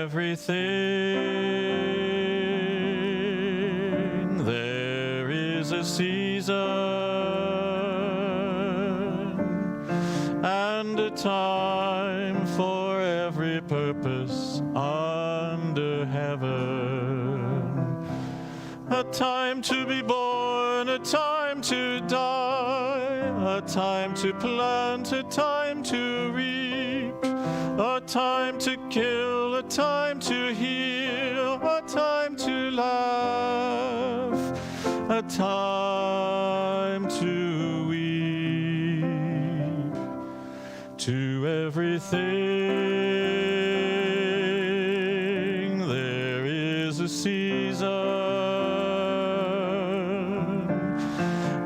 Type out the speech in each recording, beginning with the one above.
everything there is a season and a time for every purpose under heaven. A time to be born, a time to die, a time to plant, a time to reap, a time to kill, a time to heal, a time to laugh, a time to weep. To everything there is a season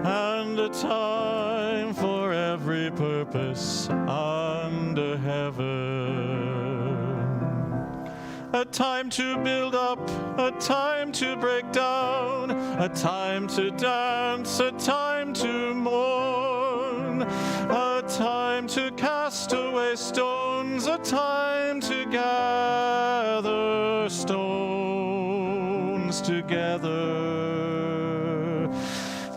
and a time for every purpose under heaven. A time to build up, a time to break down, a time to dance, a time to mourn, a time to cast away stones, a time to gather stones together.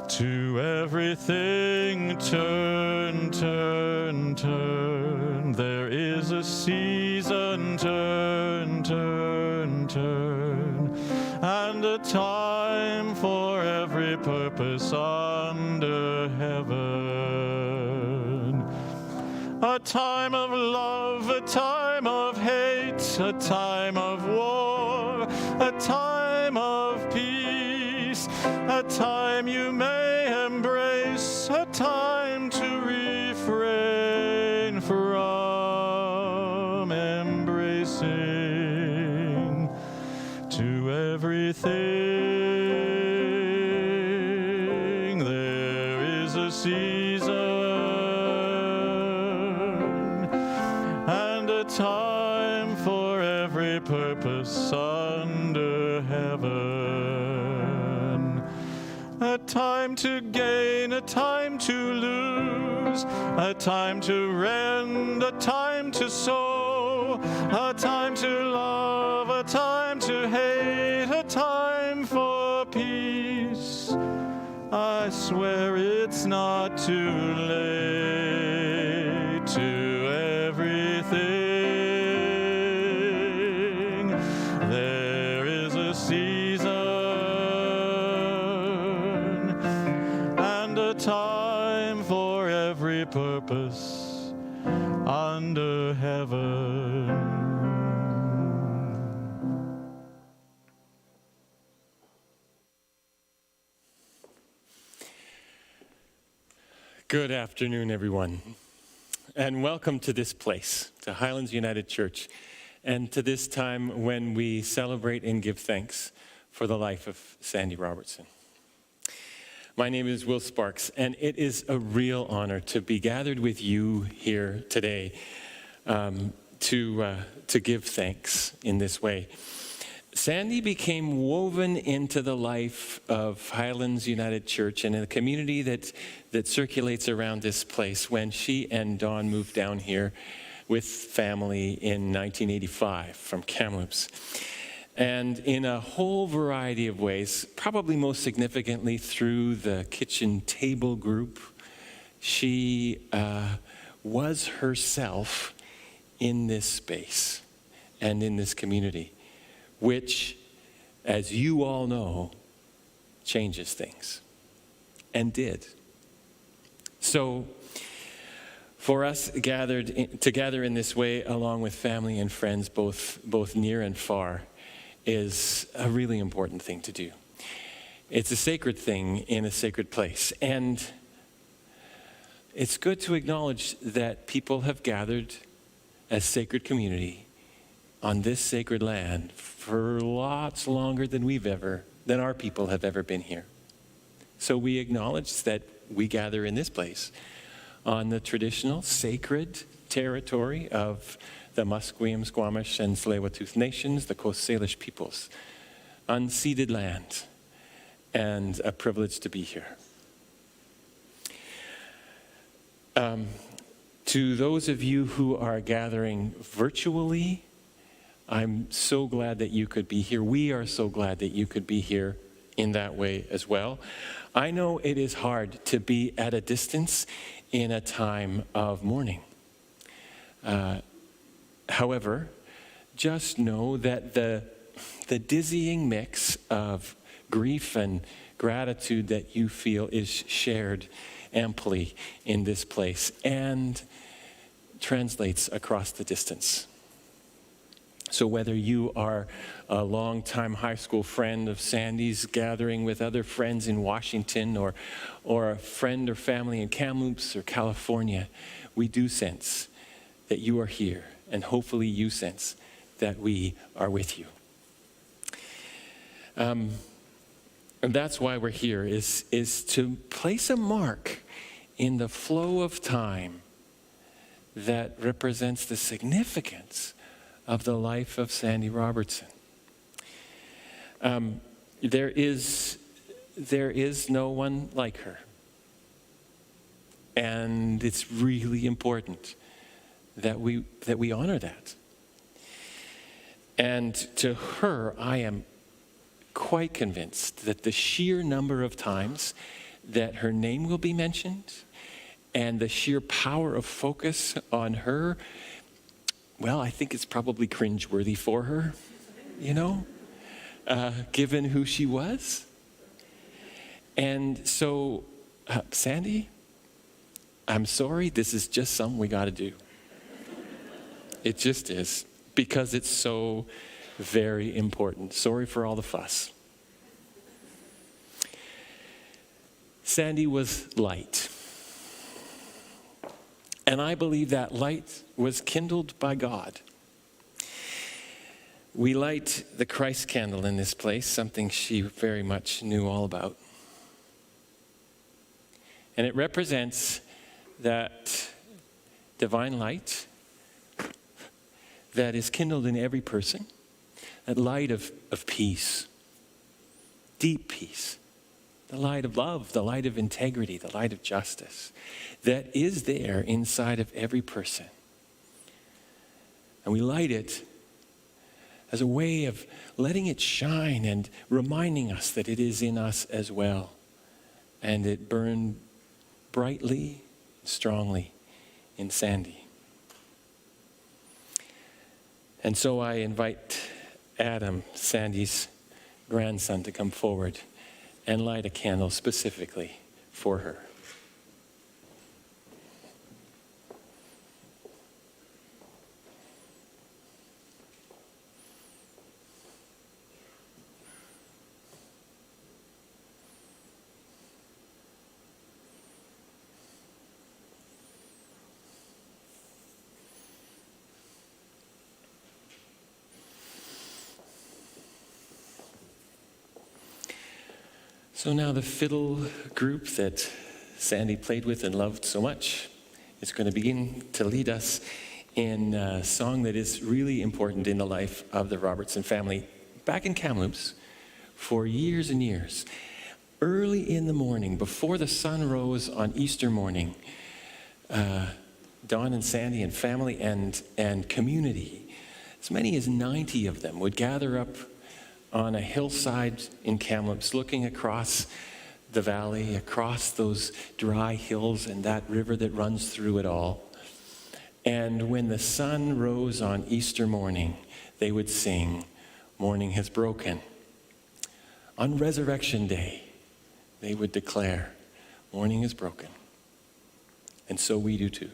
To everything turn, turn, turn. There is a season, turn, turn, turn. And a time for every purpose under heaven. A time of love, a time of hate, a time of war, a time of peace, a time you may embrace, a time to refrain from embracing. To everything there is a season and a time for every purpose under heaven. A time to gain, a time to lose, a time to rend, a time to sow, a time to love, a time to hate, a time for peace. I swear it's not too late. To everything there is a season and a time for every purpose under heaven. Good afternoon, everyone, and welcome to this place, to Highlands United Church, and to this time when we celebrate and give thanks for the life of Sandra Robertson. My name is Will Sparks, and it is a real honor to be gathered with you here today to give thanks in this way. Sandy became woven into the life of Highlands United Church and in the community that circulates around this place when she and Dawn moved down here with family in 1985 from Kamloops. And in a whole variety of ways, probably most significantly through the kitchen table group, she was herself in this space and in this community, which, as you all know, changes things, and did. So, for us together in this way, along with family and friends, both near and far, is a really important thing to do. It's a sacred thing in a sacred place, and it's good to acknowledge that people have gathered as sacred community on this sacred land for lots longer than our people have ever been here. So we acknowledge that we gather in this place on the traditional sacred territory of the Musqueam, Squamish, and Tsleil-Waututh nations, the Coast Salish peoples, unceded land, and a privilege to be here. To those of you who are gathering virtually, I'm so glad that you could be here. We are so glad that you could be here in that way as well. I know it is hard to be at a distance in a time of mourning. However, just know that the dizzying mix of grief and gratitude that you feel is shared amply in this place and translates across the distance. So whether you are a longtime high school friend of Sandy's gathering with other friends in Washington or a friend or family in Kamloops or California, we do sense that you are here, and hopefully you sense that we are with you. And that's why we're here, is to place a mark in the flow of time that represents the significance of the life of Sandy Robertson. There is no one like her. And it's really important that we honor that. And to her, I am quite convinced that the sheer number of times that her name will be mentioned and the sheer power of focus on her, well, I think it's probably cringeworthy for her, given who she was. And so, Sandy, I'm sorry, this is just something we got to do. It just is, because it's so very important. Sorry for all the fuss. Sandy was light. And I believe that light was kindled by God. We light the Christ candle in this place, something she very much knew all about. And it represents that divine light that is kindled in every person, that light of peace, deep peace, the light of love, the light of integrity, the light of justice that is there inside of every person. And we light it as a way of letting it shine and reminding us that it is in us as well. And it burned brightly, strongly in Sandy. And so I invite Adam, Sandy's grandson, to come forward and light a candle specifically for her. So now the fiddle group that Sandy played with and loved so much is going to begin to lead us in a song that is really important in the life of the Robertson family back in Kamloops for years and years. Early in the morning, before the sun rose on Easter morning, Don and Sandy and family and community, as many as 90 of them, would gather up on a hillside in Kamloops, looking across the valley, across those dry hills and that river that runs through it all. And when the sun rose on Easter morning, they would sing, "Morning has broken." On Resurrection Day, they would declare, "Morning is broken." And so we do too.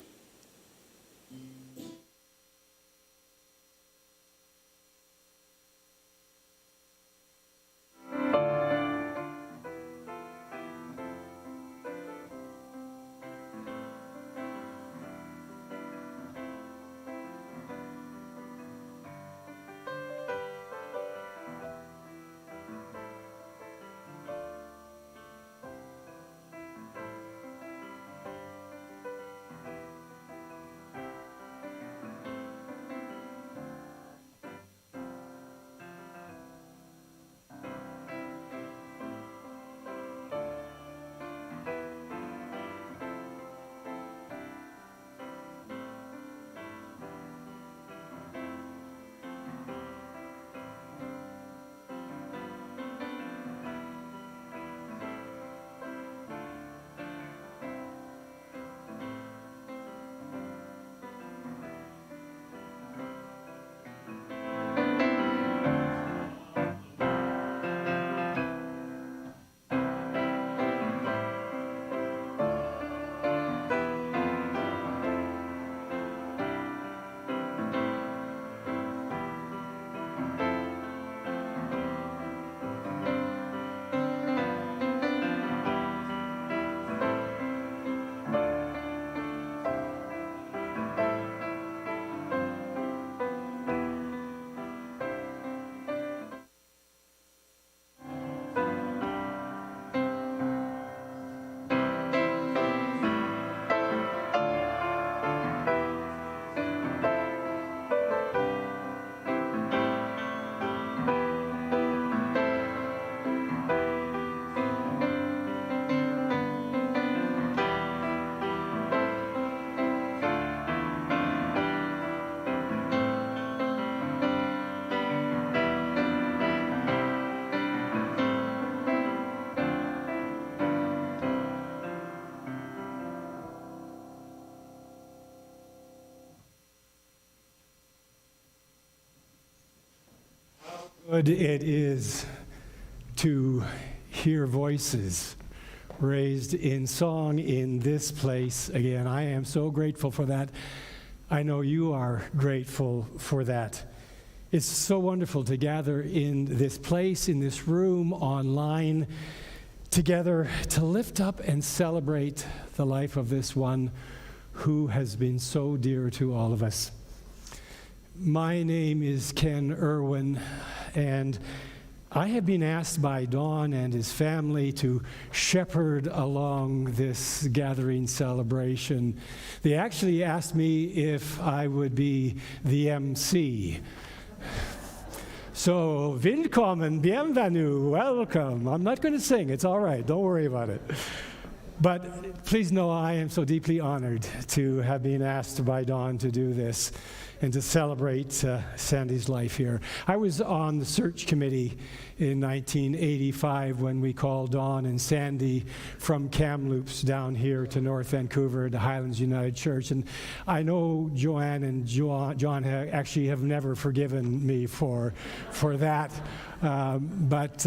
Good it is to hear voices raised in song in this place again. I am so grateful for that. I know you are grateful for that. It's so wonderful to gather in this place, in this room, online, together to lift up and celebrate the life of this one who has been so dear to all of us. My name is Ken Irwin, and I have been asked by Don and his family to shepherd along this gathering celebration. They actually asked me if I would be the MC. So, willkommen, bienvenue, welcome. I'm not going to sing, it's all right, don't worry about it. But please know I am so deeply honored to have been asked by Don to do this and to celebrate Sandy's life here. I was on the search committee in 1985 when we called Don and Sandy from Kamloops down here to North Vancouver to Highlands United Church. And I know Joanne and John actually have never forgiven me for that. But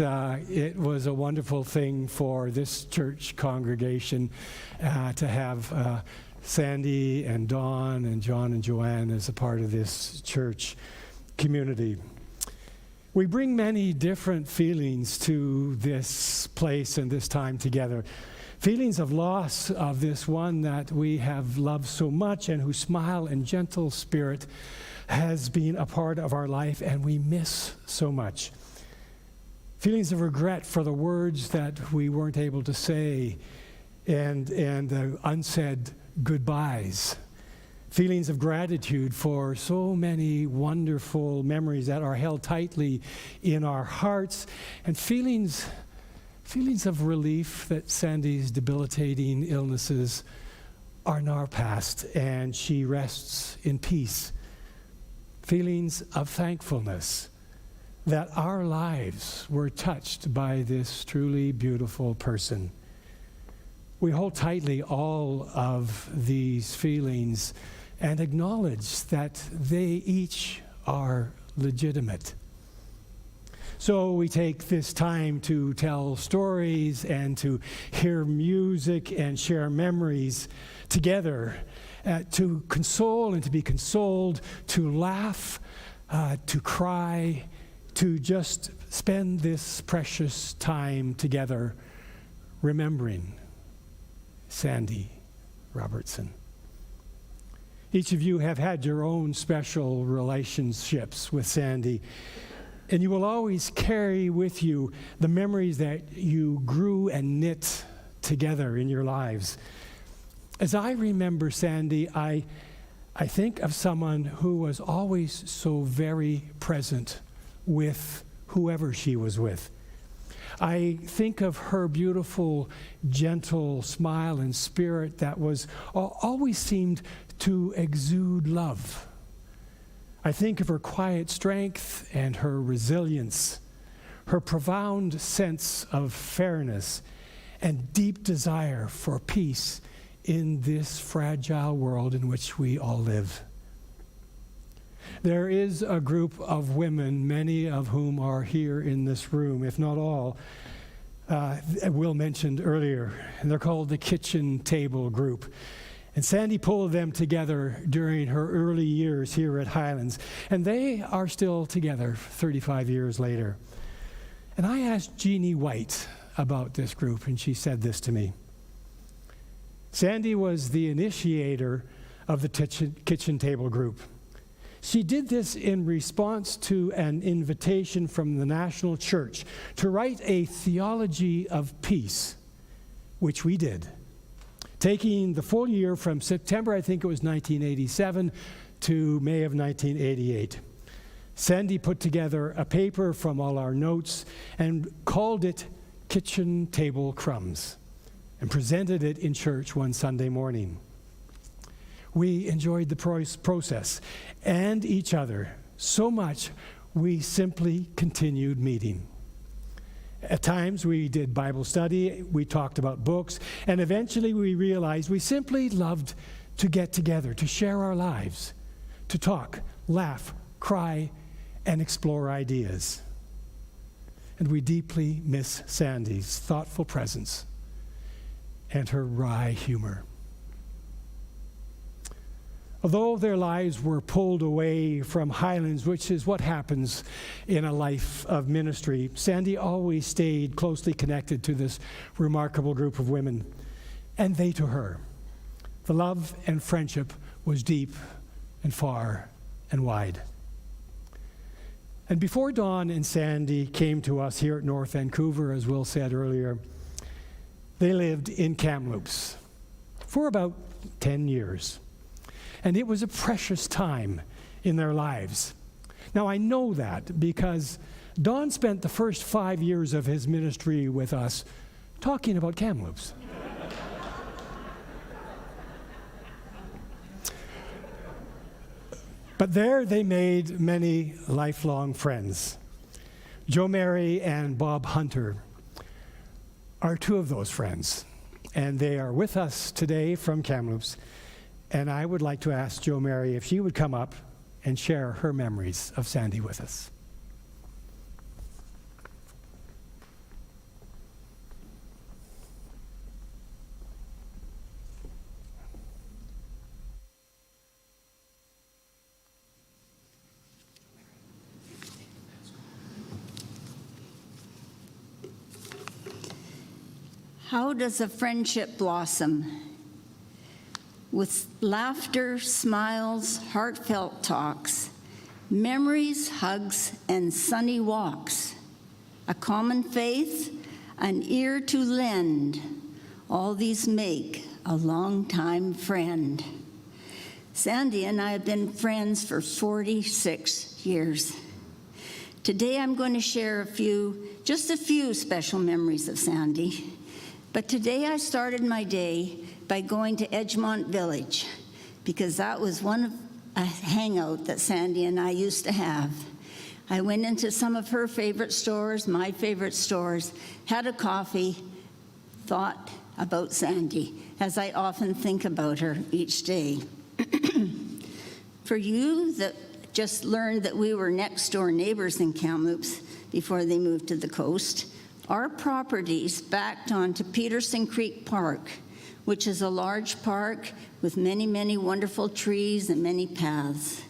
it was a wonderful thing for this church congregation to have Sandy and Don and John and Joanne as a part of this church community. We bring many different feelings to this place and this time together. Feelings of loss of this one that we have loved so much and whose smile and gentle spirit has been a part of our life and we miss so much. Feelings of regret for the words that we weren't able to say and unsaid goodbyes. Feelings of gratitude for so many wonderful memories that are held tightly in our hearts, and feelings of relief that Sandy's debilitating illnesses are now past and she rests in peace. Feelings of thankfulness that our lives were touched by this truly beautiful person. We hold tightly all of these feelings and acknowledge that they each are legitimate. So we take this time to tell stories and to hear music and share memories together, to console and to be consoled, to laugh, to cry, to just spend this precious time together remembering Sandy Robertson. Each of you have had your own special relationships with Sandy, and you will always carry with you the memories that you grew and knit together in your lives. As I remember Sandy, I think of someone who was always so very present with whoever she was with. I think of her beautiful, gentle smile and spirit that was always seemed to exude love. I think of her quiet strength and her resilience, her profound sense of fairness and deep desire for peace in this fragile world in which we all live. There is a group of women, many of whom are here in this room, if not all, Will mentioned earlier, and they're called the Kitchen Table Group. And Sandy pulled them together during her early years here at Highlands, and they are still together 35 years later. And I asked Jeannie White about this group, and she said this to me. Sandy was the initiator of the Kitchen Table Group. She did this in response to an invitation from the National Church to write a theology of peace, which we did, taking the full year from September, I think it was 1987, to May of 1988. Sandy put together a paper from all our notes and called it Kitchen Table Crumbs and presented it in church one Sunday morning. We enjoyed the process and each other so much we simply continued meeting. At times we did Bible study, we talked about books, and eventually we realized we simply loved to get together, to share our lives, to talk, laugh, cry, and explore ideas. And we deeply miss Sandy's thoughtful presence and her wry humor. Although their lives were pulled away from Highlands, which is what happens in a life of ministry, Sandy always stayed closely connected to this remarkable group of women, and they to her. The love and friendship was deep and far and wide. And before Dawn and Sandy came to us here at North Vancouver, as Will said earlier, they lived in Kamloops for about 10 years. And it was a precious time in their lives. Now, I know that because Don spent the first 5 years of his ministry with us talking about Kamloops. But there they made many lifelong friends. Joe Mary and Bob Hunter are two of those friends, and they are with us today from Kamloops. And I would like to ask Joe Mary if she would come up and share her memories of Sandy with us. How does a friendship blossom? With laughter, smiles, heartfelt talks, memories, hugs, and sunny walks, a common faith, an ear to lend, all these make a long-time friend. Sandy and I have been friends for 46 years. Today I'm going to share just a few special memories of Sandy. But today I started my day by going to Edgemont Village, because that was a hangout that Sandy and I used to have. I went into some of her favorite stores, my favorite stores, had a coffee, thought about Sandy, as I often think about her each day. For you that just learned that we were next door neighbors in Kamloops before they moved to the coast, our properties backed onto Peterson Creek Park, which is a large park with many, many wonderful trees and many paths.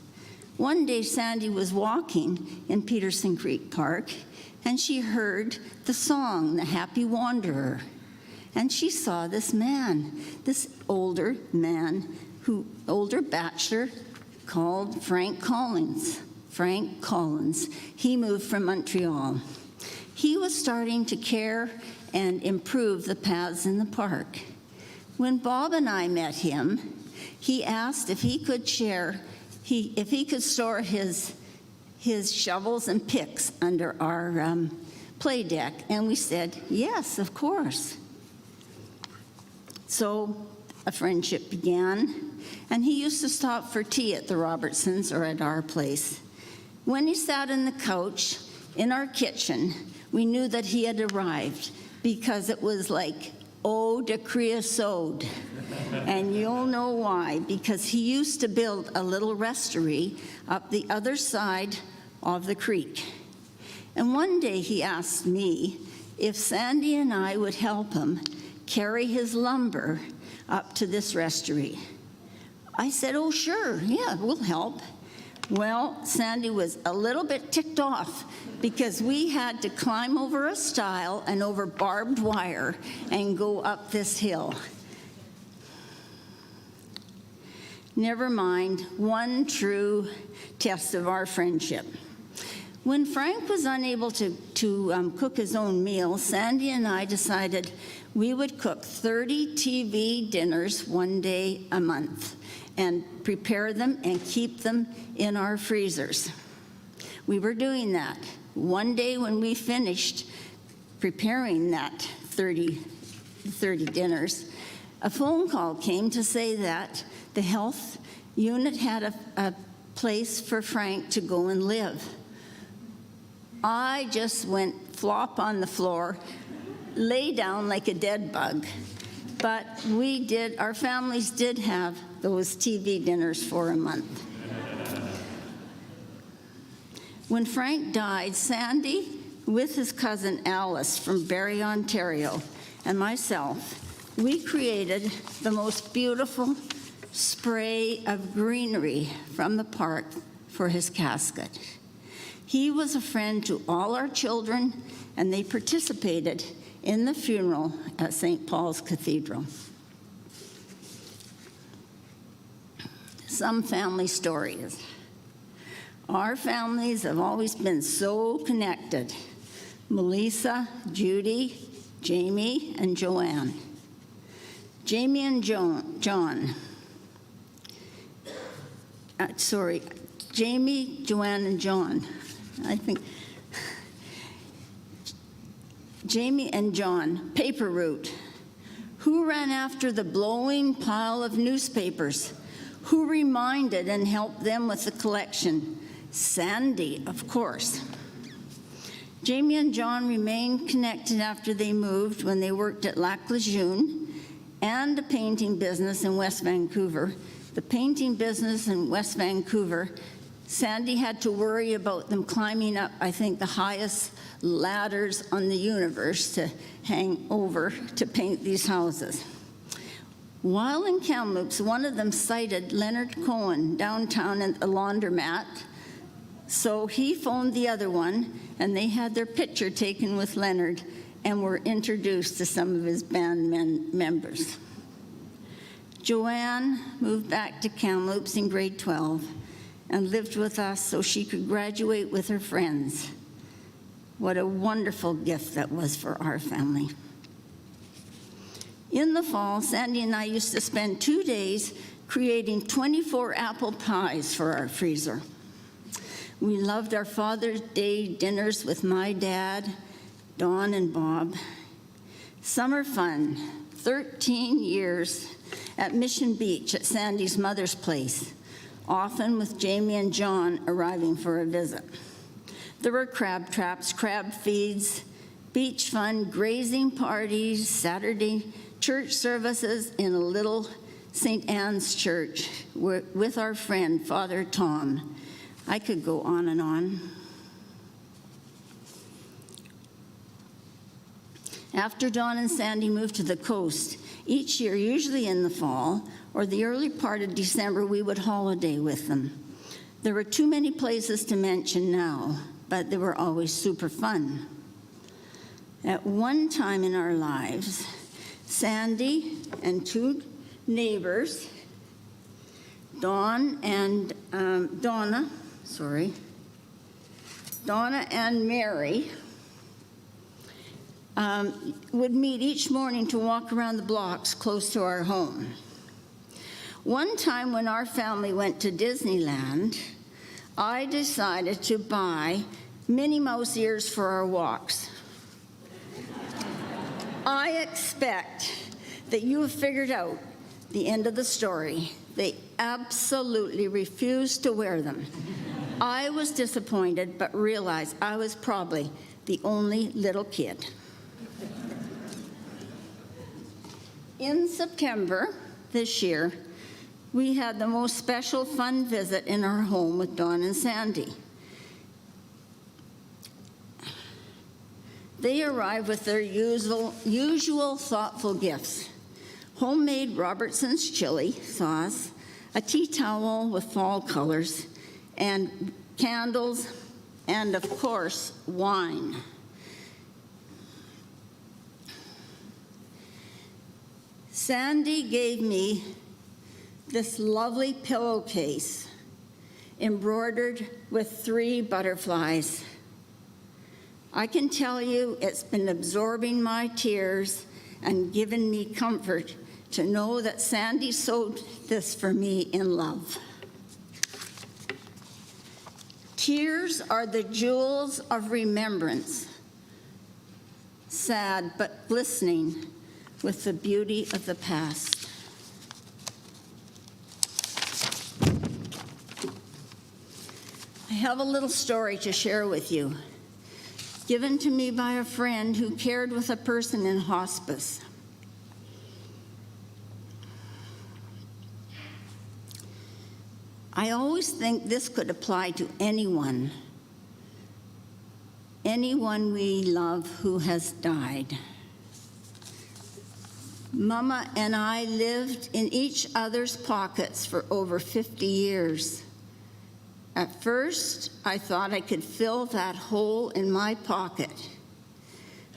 One day, Sandy was walking in Peterson Creek Park, and she heard the song, The Happy Wanderer. And she saw this man, this older bachelor called Frank Collins. Frank Collins. He moved from Montreal. He was starting to care and improve the paths in the park. When Bob and I met him, he asked if he could store his shovels and picks under our play deck, and we said, yes, of course. So a friendship began, and he used to stop for tea at the Robertsons or at our place. When he sat on the couch in our kitchen, we knew that he had arrived, because it was like eau de creosote. And you'll know why, because he used to build a little restery up the other side of the creek. And one day he asked me if Sandy and I would help him carry his lumber up to this restery. I said, oh, sure, yeah, we'll help. Well, Sandy was a little bit ticked off because we had to climb over a stile and over barbed wire and go up this hill. Never mind, one true test of our friendship. When Frank was unable to cook his own meal, Sandy and I decided we would cook 30 TV dinners one day a month and prepare them and keep them in our freezers. We were doing that. One day when we finished preparing that 30 dinners, a phone call came to say that the health unit had a place for Frank to go and live. I just went flop on the floor, lay down like a dead bug. But our families did have those TV dinners for a month. When Frank died, Sandy with his cousin Alice from Barrie, Ontario, and myself, we created the most beautiful spray of greenery from the park for his casket. He was a friend to all our children, and they participated in the funeral at St. Paul's Cathedral. Some family stories. Our families have always been so connected. Melissa, Judy, Jamie, and Joanne. Jamie and John. Jamie, Joanne, and John. I think Jamie and John, paper route. Who ran after the blowing pile of newspapers? Who reminded and helped them with the collection? Sandy, of course. Jamie and John remained connected after they moved when they worked at Lac Lejeune and a painting business in West Vancouver. The painting business in West Vancouver, Sandy had to worry about them climbing up, I think, the highest ladders on the universe to hang over to paint these houses. While in Kamloops, one of them sighted Leonard Cohen downtown at the laundromat. So he phoned the other one, and they had their picture taken with Leonard and were introduced to some of his band members. Joanne moved back to Kamloops in grade 12 and lived with us so she could graduate with her friends. What a wonderful gift that was for our family. In the fall, Sandy and I used to spend 2 days creating 24 apple pies for our freezer. We loved our Father's Day dinners with my dad, Don, and Bob. Summer fun, 13 years at Mission Beach at Sandy's mother's place, often with Jamie and John arriving for a visit. There were crab traps, crab feeds, beach fun, grazing parties, Saturday church services in a little St. Anne's church with our friend, Father Tom. I could go on and on. After Don and Sandy moved to the coast, each year, usually in the fall or the early part of December, we would holiday with them. There were too many places to mention now, but they were always super fun. At one time in our lives, Sandy and two neighbors, Donna and Mary, would meet each morning to walk around the blocks close to our home. One time when our family went to Disneyland, I decided to buy Minnie Mouse ears for our walks. I expect that you have figured out the end of the story. They absolutely refused to wear them. I was disappointed, but realized I was probably the only little kid. In September this year, we had the most special fun visit in our home with Don and Sandy. They arrived with their usual thoughtful gifts: homemade Robertson's chili sauce, a tea towel with fall colors, and candles, and of course, wine. Sandy gave me this lovely pillowcase embroidered with 3 butterflies. I can tell you it's been absorbing my tears and given me comfort to know that Sandy sewed this for me in love. Tears are the jewels of remembrance, sad but glistening with the beauty of the past. I have a little story to share with you, given to me by a friend who cared with a person in hospice. I always think this could apply to anyone. anyone we love who has died. Mama and I lived in each other's pockets for over 50 years. At first, I thought I could fill that hole in my pocket,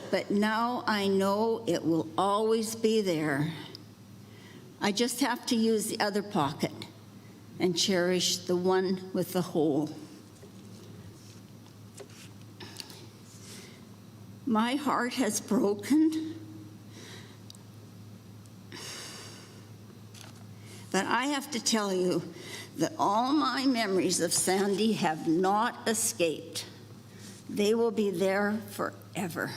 but now I know it will always be there. I just have to use the other pocket and cherish the one with the hole. My heart has broken, but I have to tell you that all my memories of Sandy have not escaped. They will be there forever.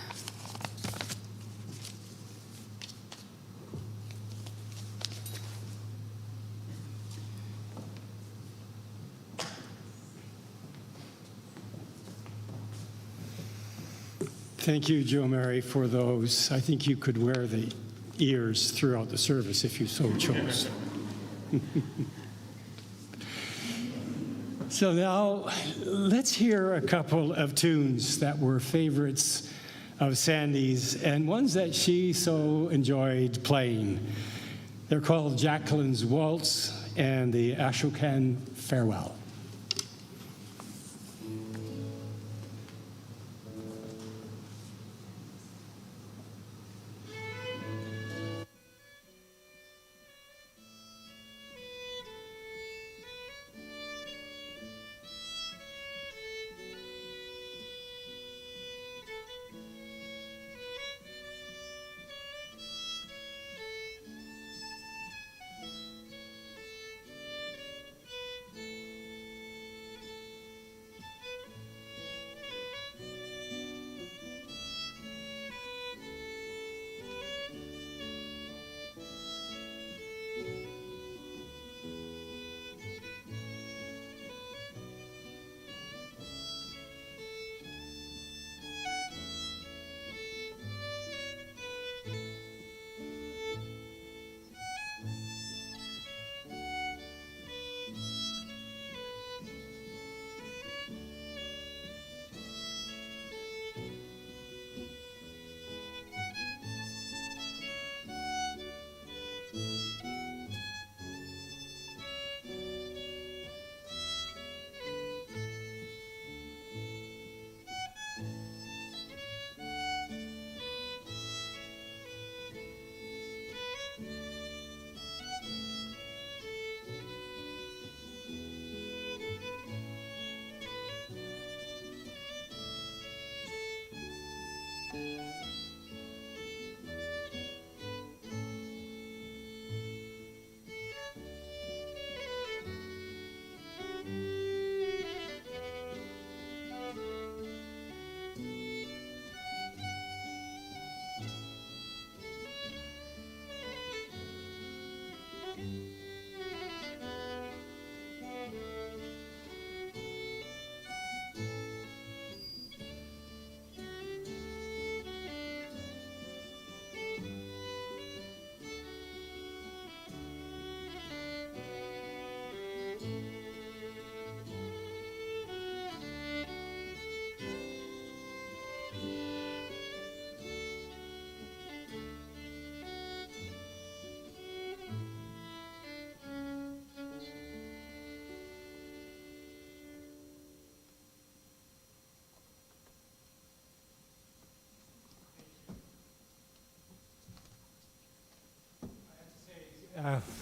Thank you, Joe Mary, for those. I think you could wear the ears throughout the service if you so chose. So now let's hear a couple of tunes that were favorites of Sandy's and ones that she so enjoyed playing. They're called Jacqueline's Waltz and the Ashokan Farewell.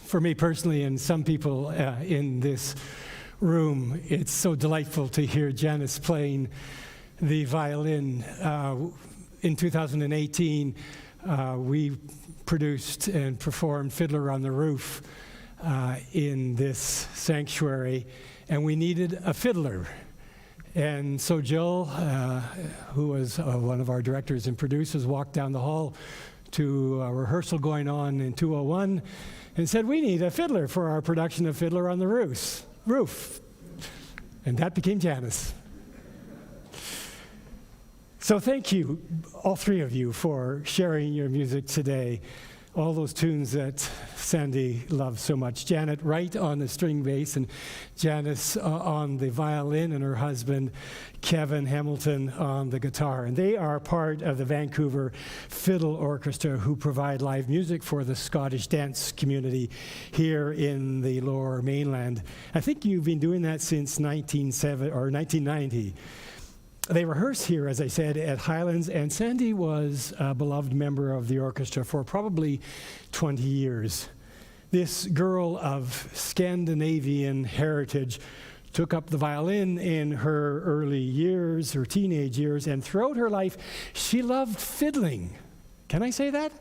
For me personally, and some people in this room, it's so delightful to hear Janice playing the violin. In 2018, we produced and performed Fiddler on the Roof in this sanctuary, and we needed a fiddler. And so Jill, who was one of our directors and producers, walked down the hall to a rehearsal going on in 201 and said, "We need a fiddler for our production of Fiddler on the Roof." And that became Janice. So thank you, all three of you, for sharing your music today. All those tunes that Sandy loved so much. Janet Wright on the string bass, and Janice on the violin, and her husband, Kevin Hamilton, on the guitar. And they are part of the Vancouver Fiddle Orchestra, who provide live music for the Scottish dance community here in the Lower Mainland. I think you've been doing that since 1990. They rehearse here, as I said, at Highlands, and Sandy was a beloved member of the orchestra for probably 20 years. This girl of Scandinavian heritage took up the violin in her early years, her teenage years, and throughout her life, she loved fiddling. Can I say that?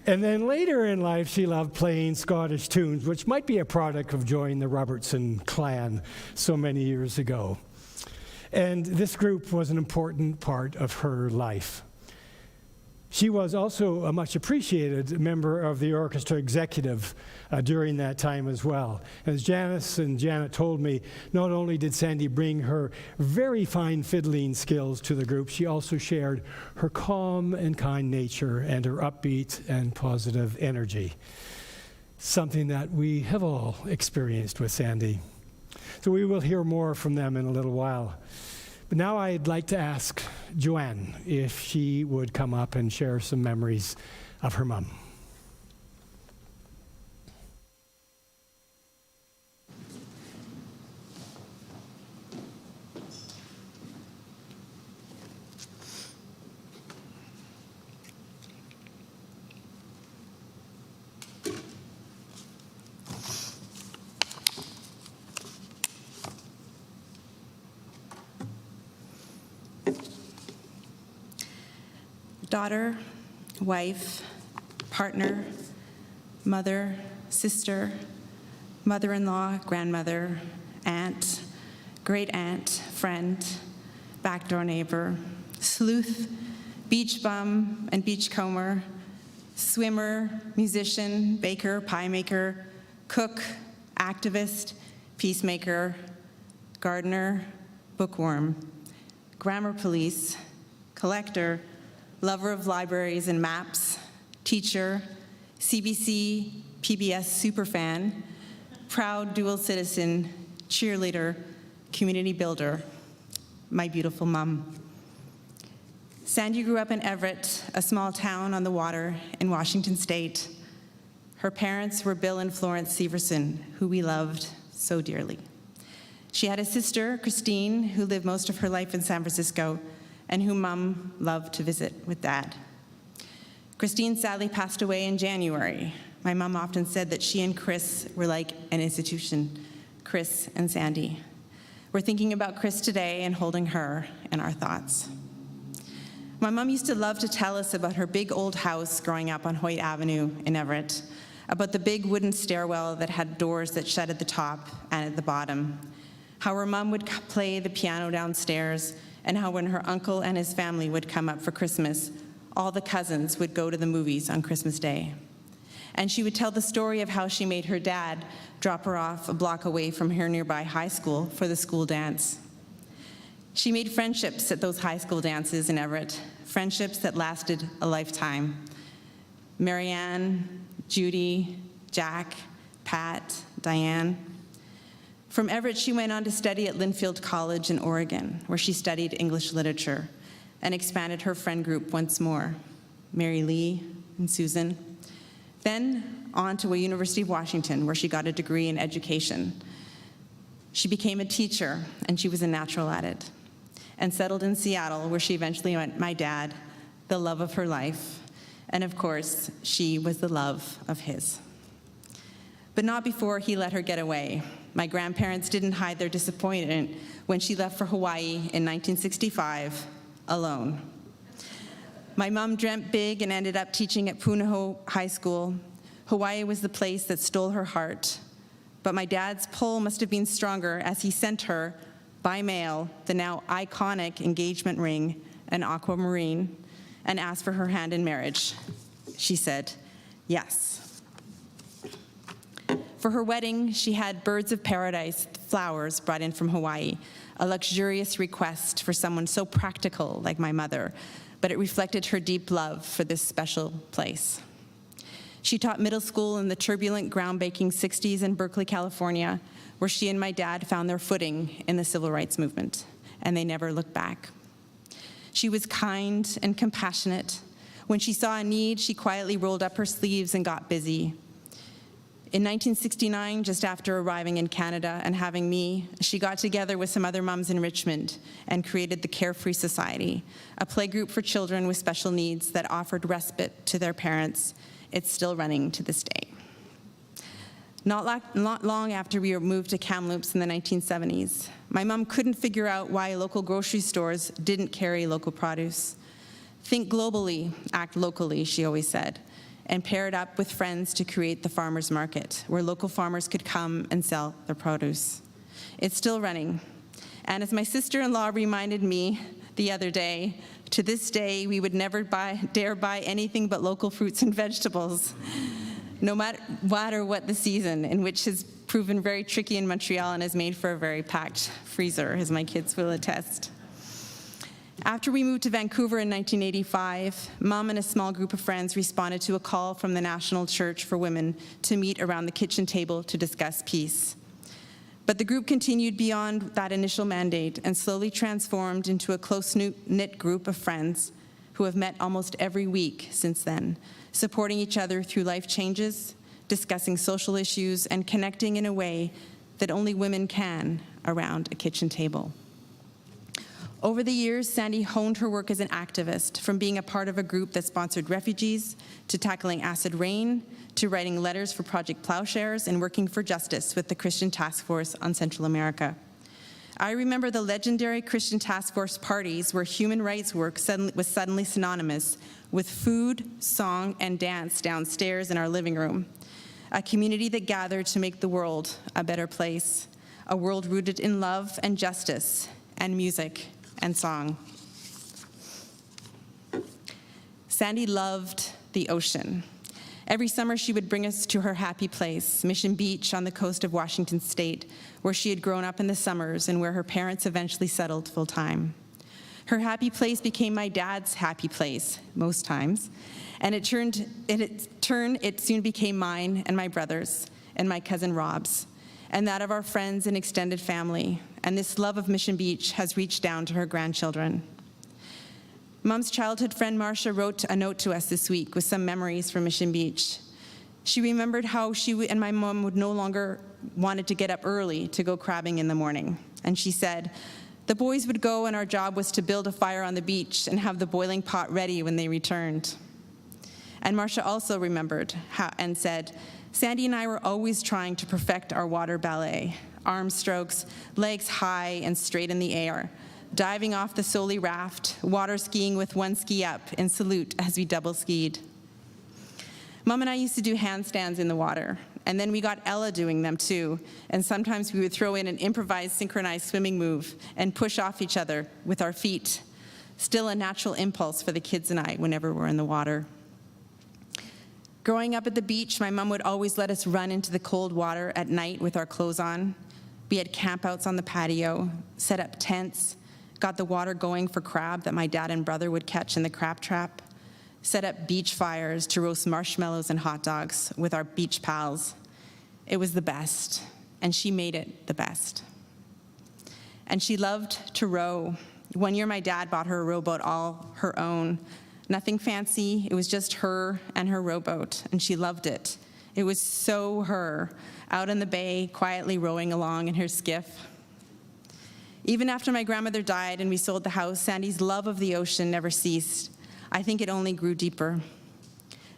And then later in life, she loved playing Scottish tunes, which might be a product of joining the Robertson clan so many years ago. And this group was an important part of her life. She was also a much appreciated member of the orchestra executive during that time as well. As Janice and Janet told me, not only did Sandy bring her very fine fiddling skills to the group, she also shared her calm and kind nature and her upbeat and positive energy. Something that we have all experienced with Sandy. So we will hear more from them in a little while. But now I'd like to ask Joanne if she would come up and share some memories of her mom. Daughter, wife, partner, mother, sister, mother-in-law, grandmother, aunt, great-aunt, friend, backdoor neighbor, sleuth, beach bum and beachcomber, swimmer, musician, baker, pie maker, cook, activist, peacemaker, gardener, bookworm, grammar police, collector, lover of libraries and maps, teacher, CBC, PBS superfan, proud dual citizen, cheerleader, community builder, my beautiful mom. Sandy grew up in Everett, a small town on the water in Washington State. Her parents were Bill and Florence Severson, who we loved so dearly. She had a sister, Christine, who lived most of her life in San Francisco, and whom Mom loved to visit with Dad. Christine sadly passed away in January. My mom often said that she and Chris were like an institution, Chris and Sandy. We're thinking about Chris today and holding her in our thoughts. My mom used to love to tell us about her big old house growing up on Hoyt Avenue in Everett, about the big wooden stairwell that had doors that shut at the top and at the bottom, how her mom would play the piano downstairs, and how when her uncle and his family would come up for Christmas, all the cousins would go to the movies on Christmas Day. And she would tell the story of how she made her dad drop her off a block away from her nearby high school for the school dance. She made friendships at those high school dances in Everett, friendships that lasted a lifetime. Marianne, Judy, Jack, Pat, Diane. From Everett, she went on to study at Linfield College in Oregon, where she studied English literature and expanded her friend group once more, Mary Lee and Susan. Then on to a University of Washington, where she got a degree in education. She became a teacher, and she was a natural at it, and settled in Seattle, where she eventually met my dad, the love of her life, and of course, she was the love of his. But not before he let her get away. My grandparents didn't hide their disappointment when she left for Hawaii in 1965, alone. My mom dreamt big and ended up teaching at Punahou High School. Hawaii was the place that stole her heart. But my dad's pull must have been stronger as he sent her, by mail, the now iconic engagement ring, an aquamarine, and asked for her hand in marriage. She said, yes. For her wedding, she had birds of paradise flowers brought in from Hawaii, a luxurious request for someone so practical like my mother, but it reflected her deep love for this special place. She taught middle school in the turbulent, groundbreaking 60s in Berkeley, California, where she and my dad found their footing in the civil rights movement, and they never looked back. She was kind and compassionate. When she saw a need, she quietly rolled up her sleeves and got busy. In 1969, just after arriving in Canada and having me, she got together with some other moms in Richmond and created the Carefree Society, a playgroup for children with special needs that offered respite to their parents. It's still running to this day. Not long after we moved to Kamloops in the 1970s, my mom couldn't figure out why local grocery stores didn't carry local produce. Think globally, act locally, she always said, and paired up with friends to create the farmers market, where local farmers could come and sell their produce. It's still running. And as my sister-in-law reminded me the other day, to this day, we would never dare buy anything but local fruits and vegetables, no matter what the season, in which has proven very tricky in Montreal and has made for a very packed freezer, as my kids will attest. After we moved to Vancouver in 1985, Mom and a small group of friends responded to a call from the National Church for Women to meet around the kitchen table to discuss peace. But the group continued beyond that initial mandate and slowly transformed into a close-knit group of friends who have met almost every week since then, supporting each other through life changes, discussing social issues, and connecting in a way that only women can around a kitchen table. Over the years, Sandy honed her work as an activist, from being a part of a group that sponsored refugees, to tackling acid rain, to writing letters for Project Plowshares, and working for justice with the Christian Task Force on Central America. I remember the legendary Christian Task Force parties where human rights work was suddenly synonymous with food, song, and dance downstairs in our living room. A community that gathered to make the world a better place, a world rooted in love and justice and music and song. Sandy loved the ocean. Every summer she would bring us to her happy place, Mission Beach on the coast of Washington State, where she had grown up in the summers and where her parents eventually settled full time. Her happy place became my dad's happy place, most times, and it soon became mine and my brother's and my cousin Rob's, and that of our friends and extended family, and this love of Mission Beach has reached down to her grandchildren. Mom's childhood friend Marcia wrote a note to us this week with some memories from Mission Beach. She remembered how she and my mom would no longer wanted to get up early to go crabbing in the morning. And she said, the boys would go and our job was to build a fire on the beach and have the boiling pot ready when they returned. And Marcia also remembered and said, Sandy and I were always trying to perfect our water ballet, arm strokes, legs high and straight in the air, diving off the Soli raft, water skiing with one ski up in salute as we double skied. Mom and I used to do handstands in the water, and then we got Ella doing them too, and sometimes we would throw in an improvised synchronized swimming move and push off each other with our feet, still a natural impulse for the kids and I whenever we're in the water. Growing up at the beach, my mom would always let us run into the cold water at night with our clothes on. We had campouts on the patio, set up tents, got the water going for crab that my dad and brother would catch in the crab trap, set up beach fires to roast marshmallows and hot dogs with our beach pals. It was the best, and she made it the best. And she loved to row. One year my dad bought her a rowboat all her own. Nothing fancy, it was just her and her rowboat, and she loved it. It was so her, out in the bay, quietly rowing along in her skiff. Even after my grandmother died and we sold the house, Sandy's love of the ocean never ceased. I think it only grew deeper.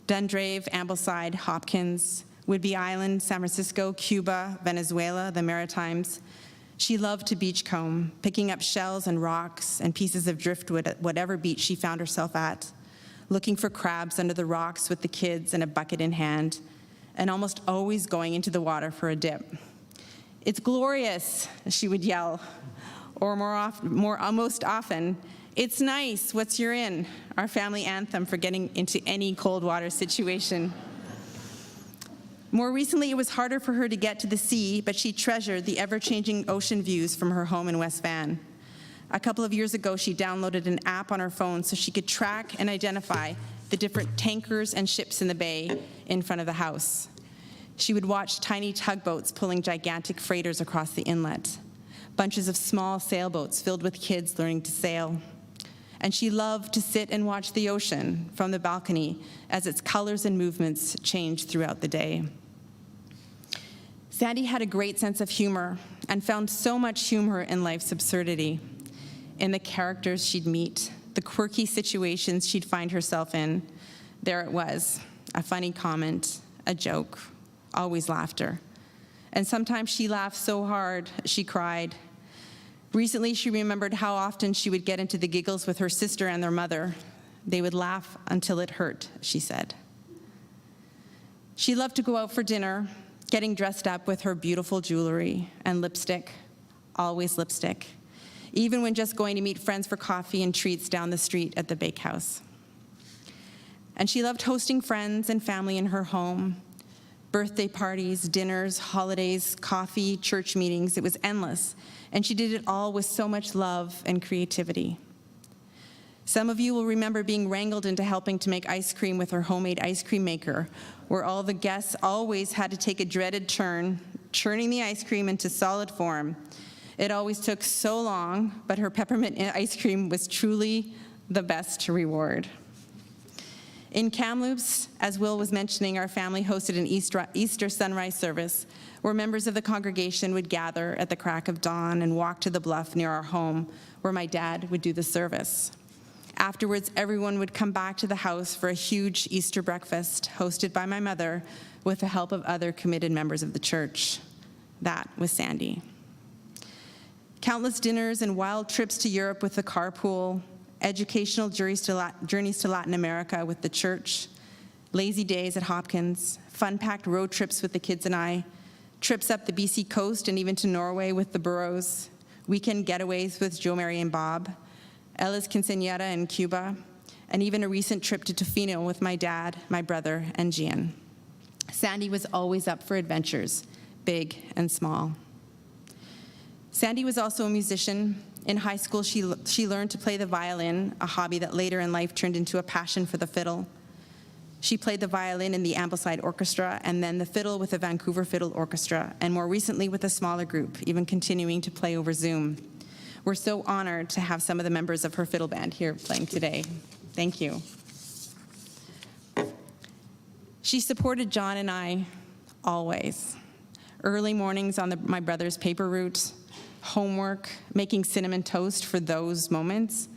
Dundrave, Ambleside, Hopkins, Whidbey Island, San Francisco, Cuba, Venezuela, the Maritimes. She loved to beachcomb, picking up shells and rocks and pieces of driftwood at whatever beach she found herself at, looking for crabs under the rocks with the kids and a bucket in hand, and almost always going into the water for a dip. "It's glorious," she would yell, or most often, "It's nice, what's your in?" our family anthem for getting into any cold water situation. More recently, it was harder for her to get to the sea, but she treasured the ever-changing ocean views from her home in West Van. A couple of years ago, she downloaded an app on her phone so she could track and identify the different tankers and ships in the bay in front of the house. She would watch tiny tugboats pulling gigantic freighters across the inlet, bunches of small sailboats filled with kids learning to sail. And she loved to sit and watch the ocean from the balcony as its colors and movements changed throughout the day. Sandy had a great sense of humor and found so much humor in life's absurdity, in the characters she'd meet, the quirky situations she'd find herself in. There it was, a funny comment, a joke, always laughter. And sometimes she laughed so hard, she cried. Recently, she remembered how often she would get into the giggles with her sister and their mother. They would laugh until it hurt, she said. She loved to go out for dinner, getting dressed up with her beautiful jewelry and lipstick, always lipstick, even when just going to meet friends for coffee and treats down the street at the bakehouse. And she loved hosting friends and family in her home, birthday parties, dinners, holidays, coffee, church meetings. It was endless, and she did it all with so much love and creativity. Some of you will remember being wrangled into helping to make ice cream with her homemade ice cream maker, where all the guests always had to take a dreaded turn, churning the ice cream into solid form. It always took so long, but her peppermint ice cream was truly the best reward. In Kamloops, as Will was mentioning, our family hosted an Easter sunrise service where members of the congregation would gather at the crack of dawn and walk to the bluff near our home where my dad would do the service. Afterwards, everyone would come back to the house for a huge Easter breakfast hosted by my mother with the help of other committed members of the church. That was Sandy. Countless dinners and wild trips to Europe with the carpool, educational journeys to Latin America with the church, lazy days at Hopkins, fun-packed road trips with the kids and I, trips up the BC coast and even to Norway with the Burrows, weekend getaways with Joe, Mary, and Bob, Ella's quinceañera in Cuba, and even a recent trip to Tofino with my dad, my brother, and Gian. Sandy was always up for adventures, big and small. Sandy was also a musician. In high school, she learned to play the violin, a hobby that later in life turned into a passion for the fiddle. She played the violin in the Ambleside Orchestra and then the fiddle with the Vancouver Fiddle Orchestra, and more recently with a smaller group, even continuing to play over Zoom. We're so honored to have some of the members of her fiddle band here playing today. Thank you. She supported John and I always. Early mornings on my brother's paper route, homework, making cinnamon toast for those moments,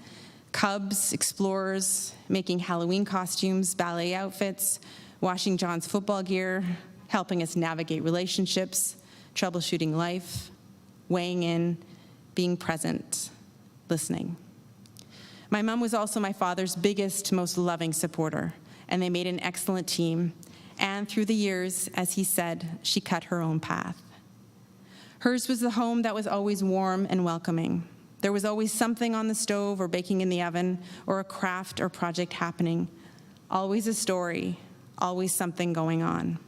Cubs, explorers, making Halloween costumes, ballet outfits, washing John's football gear, helping us navigate relationships, troubleshooting life, weighing in, being present, listening. My mom was also my father's biggest, most loving supporter, and they made an excellent team. And through the years, as he said, she cut her own path. Hers was the home that was always warm and welcoming. There was always something on the stove or baking in the oven or a craft or project happening. Always a story, always something going on.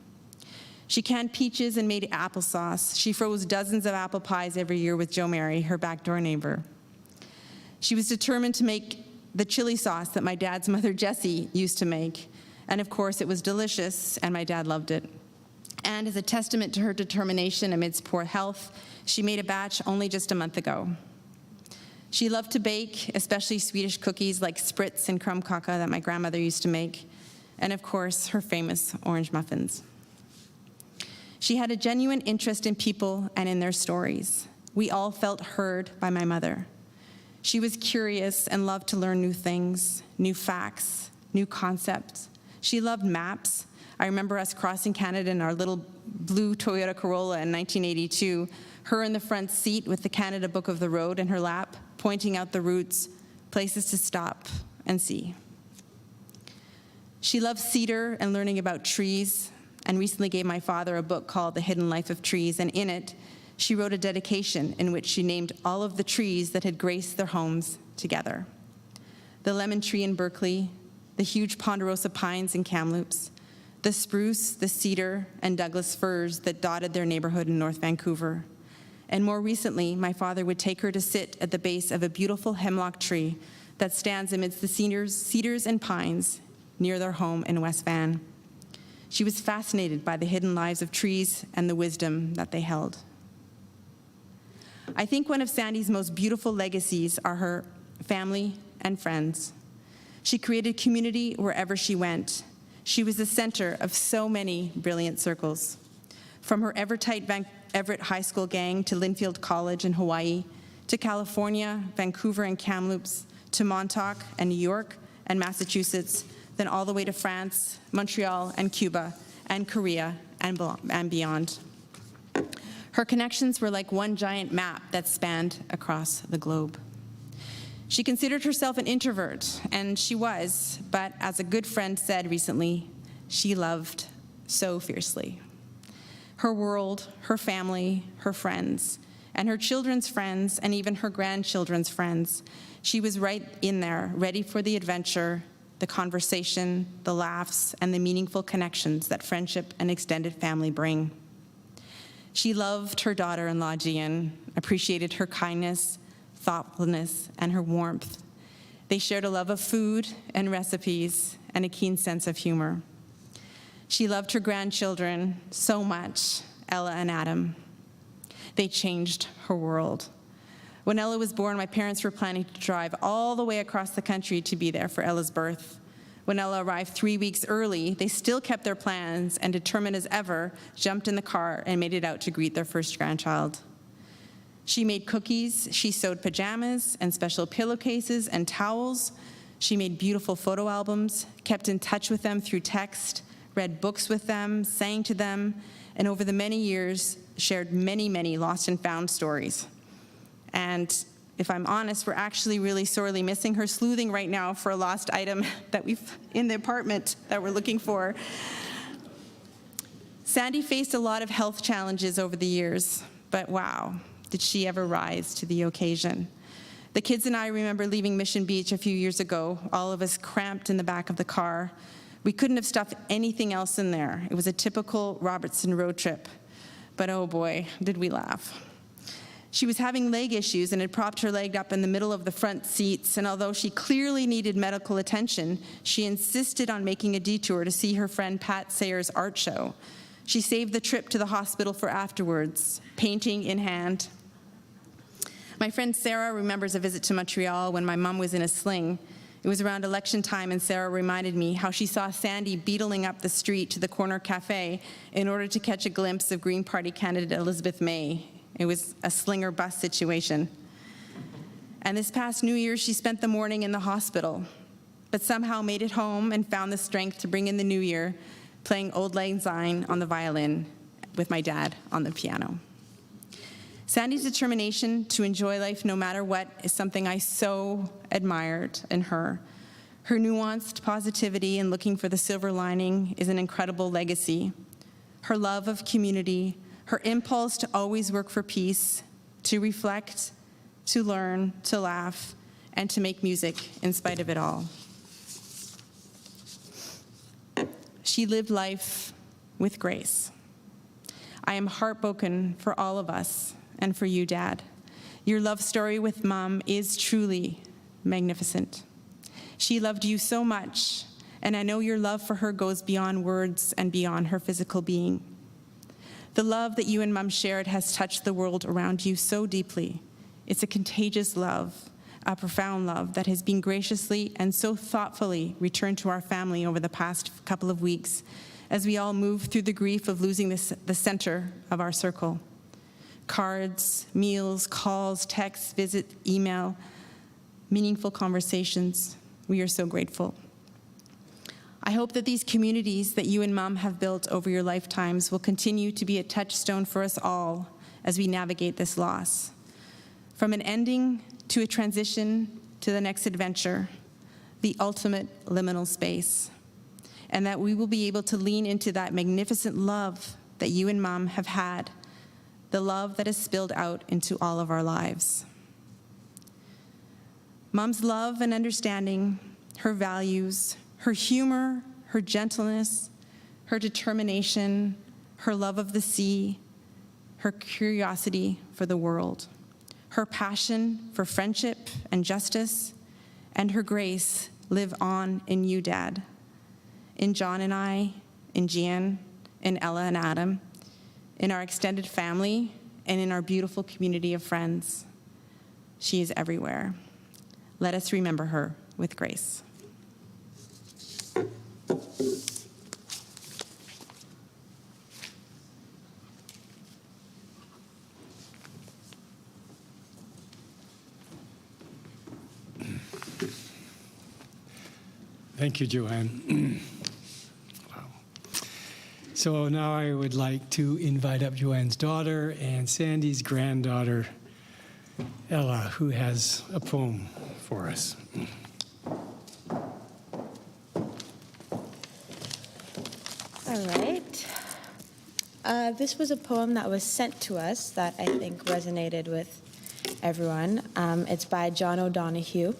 She canned peaches and made applesauce. She froze dozens of apple pies every year with Joe Mary, her backdoor neighbor. She was determined to make the chili sauce that my dad's mother, Jessie, used to make. And of course, it was delicious, and my dad loved it. And as a testament to her determination amidst poor health, she made a batch only just a month ago. She loved to bake, especially Swedish cookies like spritz and krumkaka that my grandmother used to make. And of course, her famous orange muffins. She had a genuine interest in people and in their stories. We all felt heard by my mother. She was curious and loved to learn new things, new facts, new concepts. She loved maps. I remember us crossing Canada in our little blue Toyota Corolla in 1982, her in the front seat with the Canada Book of the Road in her lap, pointing out the routes, places to stop and see. She loved cedar and learning about trees, and recently gave my father a book called The Hidden Life of Trees, and in it, she wrote a dedication in which she named all of the trees that had graced their homes together. The lemon tree in Berkeley, the huge ponderosa pines in Kamloops, the spruce, the cedar, and Douglas firs that dotted their neighborhood in North Vancouver. And more recently, my father would take her to sit at the base of a beautiful hemlock tree that stands amidst the cedars and pines near their home in West Van. She was fascinated by the hidden lives of trees and the wisdom that they held. I think one of Sandy's most beautiful legacies are her family and friends. She created community wherever she went. She was the center of so many brilliant circles. From her Everett High School gang to Linfield College in Hawaii, to California, Vancouver and Kamloops, to Montauk and New York and Massachusetts, then all the way to France, Montreal and Cuba and Korea and beyond. Her connections were like one giant map that spanned across the globe. She considered herself an introvert, and she was, but as a good friend said recently, she loved so fiercely. Her world, her family, her friends, and her children's friends, and even her grandchildren's friends. She was right in there, ready for the adventure, the conversation, the laughs, and the meaningful connections that friendship and extended family bring. She loved her daughter-in-law, Gian, appreciated her kindness, thoughtfulness, and her warmth. They shared a love of food and recipes and a keen sense of humor. She loved her grandchildren so much, Ella and Adam. They changed her world. When Ella was born, my parents were planning to drive all the way across the country to be there for Ella's birth. When Ella arrived 3 weeks early, they still kept their plans and, determined as ever, jumped in the car and made it out to greet their first grandchild. She made cookies, she sewed pajamas and special pillowcases and towels. She made beautiful photo albums, kept in touch with them through text, read books with them, sang to them, and over the many years, shared many, many lost and found stories. And if I'm honest, we're actually really sorely missing her sleuthing right now for a lost item that we've in the apartment that we're looking for. Sandy faced a lot of health challenges over the years, but wow, did she ever rise to the occasion. The kids and I remember leaving Mission Beach a few years ago, all of us cramped in the back of the car. We couldn't have stuffed anything else in there. It was a typical Robertson road trip, but oh boy, did we laugh. She was having leg issues and had propped her leg up in the middle of the front seats, and although she clearly needed medical attention, she insisted on making a detour to see her friend Pat Sayer's art show. She saved the trip to the hospital for afterwards, painting in hand. My friend Sarah remembers a visit to Montreal when my mom was in a sling. It was around election time, and Sarah reminded me how she saw Sandy beetling up the street to the corner cafe in order to catch a glimpse of Green Party candidate Elizabeth May. It was a slinger bus situation. And this past New Year, she spent the morning in the hospital, but somehow made it home and found the strength to bring in the new year, playing Old Lang Syne on the violin with my dad on the piano. Sandy's determination to enjoy life no matter what is something I so admired in her. Her nuanced positivity and looking for the silver lining is an incredible legacy. Her love of community, her impulse to always work for peace, to reflect, to learn, to laugh, and to make music in spite of it all. She lived life with grace. I am heartbroken for all of us and for you, Dad. Your love story with Mom is truly magnificent. She loved you so much, and I know your love for her goes beyond words and beyond her physical being. The love that you and Mom shared has touched the world around you so deeply. It's a contagious love, a profound love that has been graciously and so thoughtfully returned to our family over the past couple of weeks as we all move through the grief of losing the center of our circle. Cards, meals, calls, texts, visits, email, meaningful conversations. We are so grateful. I hope that these communities that you and Mom have built over your lifetimes will continue to be a touchstone for us all as we navigate this loss. From an ending to a transition to the next adventure, the ultimate liminal space, and that we will be able to lean into that magnificent love that you and Mom have had, the love that has spilled out into all of our lives. Mom's love and understanding, her values, her humor, her gentleness, her determination, her love of the sea, her curiosity for the world, her passion for friendship and justice, and her grace live on in you, Dad. in John and I, in Gian, in Ella and Adam, in our extended family, and in our beautiful community of friends. She is everywhere. Let us remember her with grace. Thank you, Joanne. Wow. So now I would like to invite up Joanne's daughter and Sandy's granddaughter, Ella, who has a poem for us. All right. This was a poem that was sent to us that I think resonated with everyone. It's by John O'Donohue.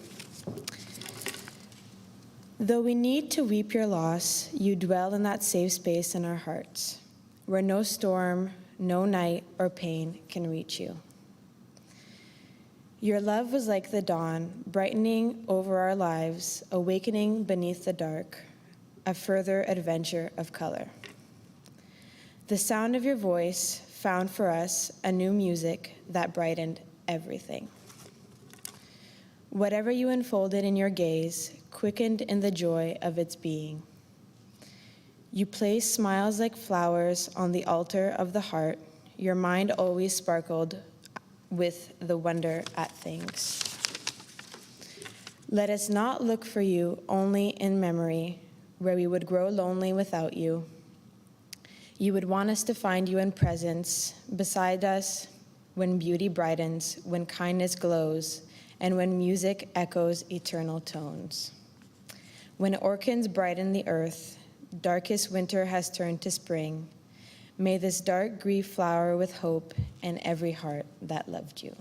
Though we need to weep your loss, you dwell in that safe space in our hearts, where no storm, no night, or pain can reach you. Your love was like the dawn, brightening over our lives, awakening beneath the dark, a further adventure of color. The sound of your voice found for us a new music that brightened everything. Whatever you unfolded in your gaze quickened in the joy of its being. You placed smiles like flowers on the altar of the heart. Your mind always sparkled with the wonder at things. Let us not look for you only in memory, where we would grow lonely without you. You would want us to find you in presence, beside us, when beauty brightens, when kindness glows, and when music echoes eternal tones. When orchids brighten the earth, darkest winter has turned to spring. May this dark grief flower with hope in every heart that loved you.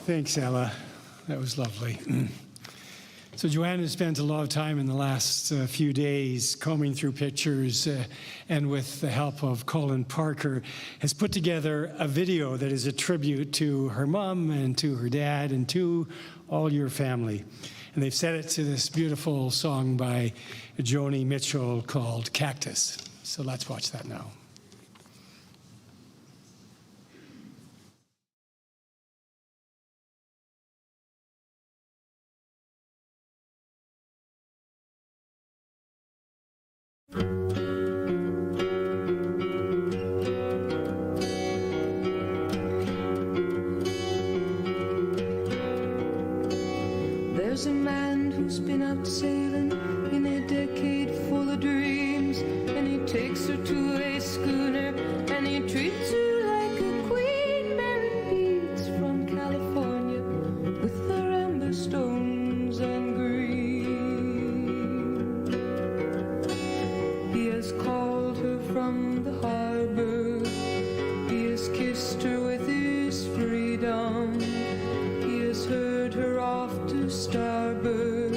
Thanks, Ella. That was lovely. So Joanne has spent a lot of time in the last few days combing through pictures and with the help of Colin Parker has put together a video that is a tribute to her mom and to her dad and to all your family. And they've set it to this beautiful song by Joni Mitchell called Cactus. So let's watch that now. There's a man who's been out sailing in a decade full of dreams, and he takes her to a schooner and he treats her like a queen, bearing beads from California with their amber stones and green. He has called her from the harbor, he has kissed her with his freedom, he has heard her off to starboard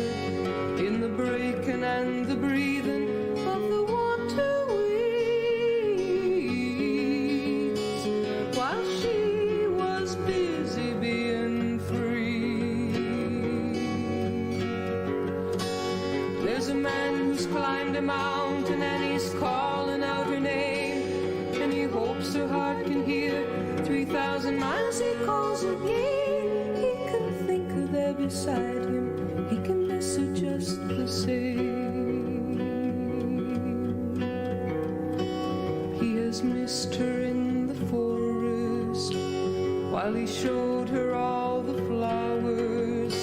in the breaking and the breathing of the water weeds, while she was busy being free. There's a man who's climbed a mountain and he's calling out her name, and he hopes her heart can hear 3,000 miles he calls again. There beside him, he can miss her just the same. He has missed her in the forest while he showed her all the flowers,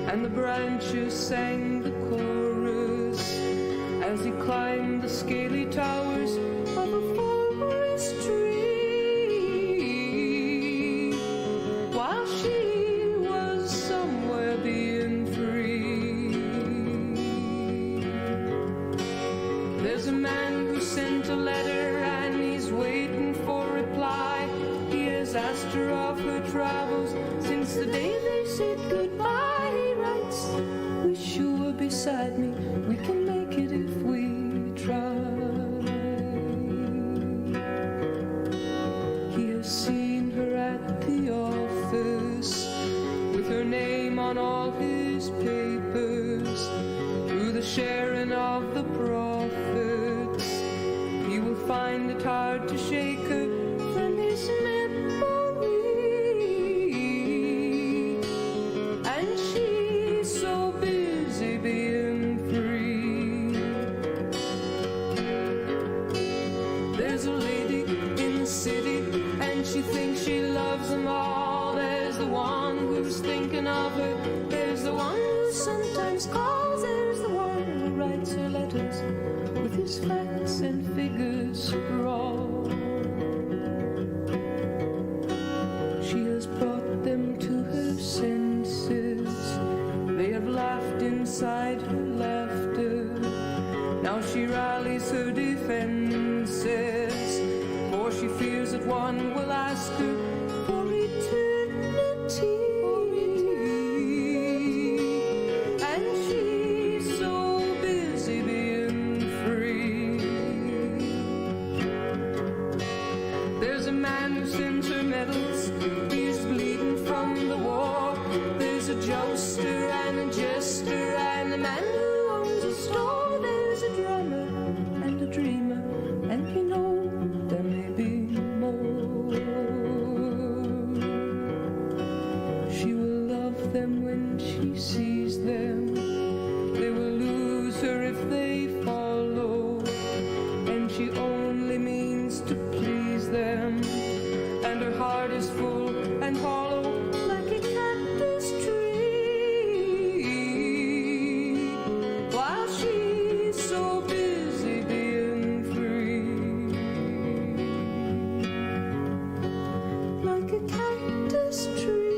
and the branches sang the chorus as he climbed the scaly towers of a forest tree, while she somewhere being free. There's a man who sent a letter and he's waiting for reply. He has asked her of her travels since the day they said goodbye. He writes, wish you were beside me, we can make it if we try. name on all his papers. Through the sharing of the prophets, he will find it hard to shake her from his memory. And she's so busy being free. There's a lady in the city, and she thinks she loves them all. There's the one who's thinking of her. There's the one who sometimes calls. There's the one who writes her letters with his facts and figures scrawled. She has brought them to her senses. They have laughed inside her laughter. Now she rallies her defenses, for she fears that one will ask her for eternity. And she's so busy being free. There's a man who sends her medals. He's bleeding from the war. There's a joker and a jester and a man who owns a store. There's a drummer and a dreamer, and you know there may be more. She will love them when she sees them. They will lose her if they follow, and she only means to please them. And her heart is full and hollow like a cactus tree, while she's so busy being free. Like a cactus tree.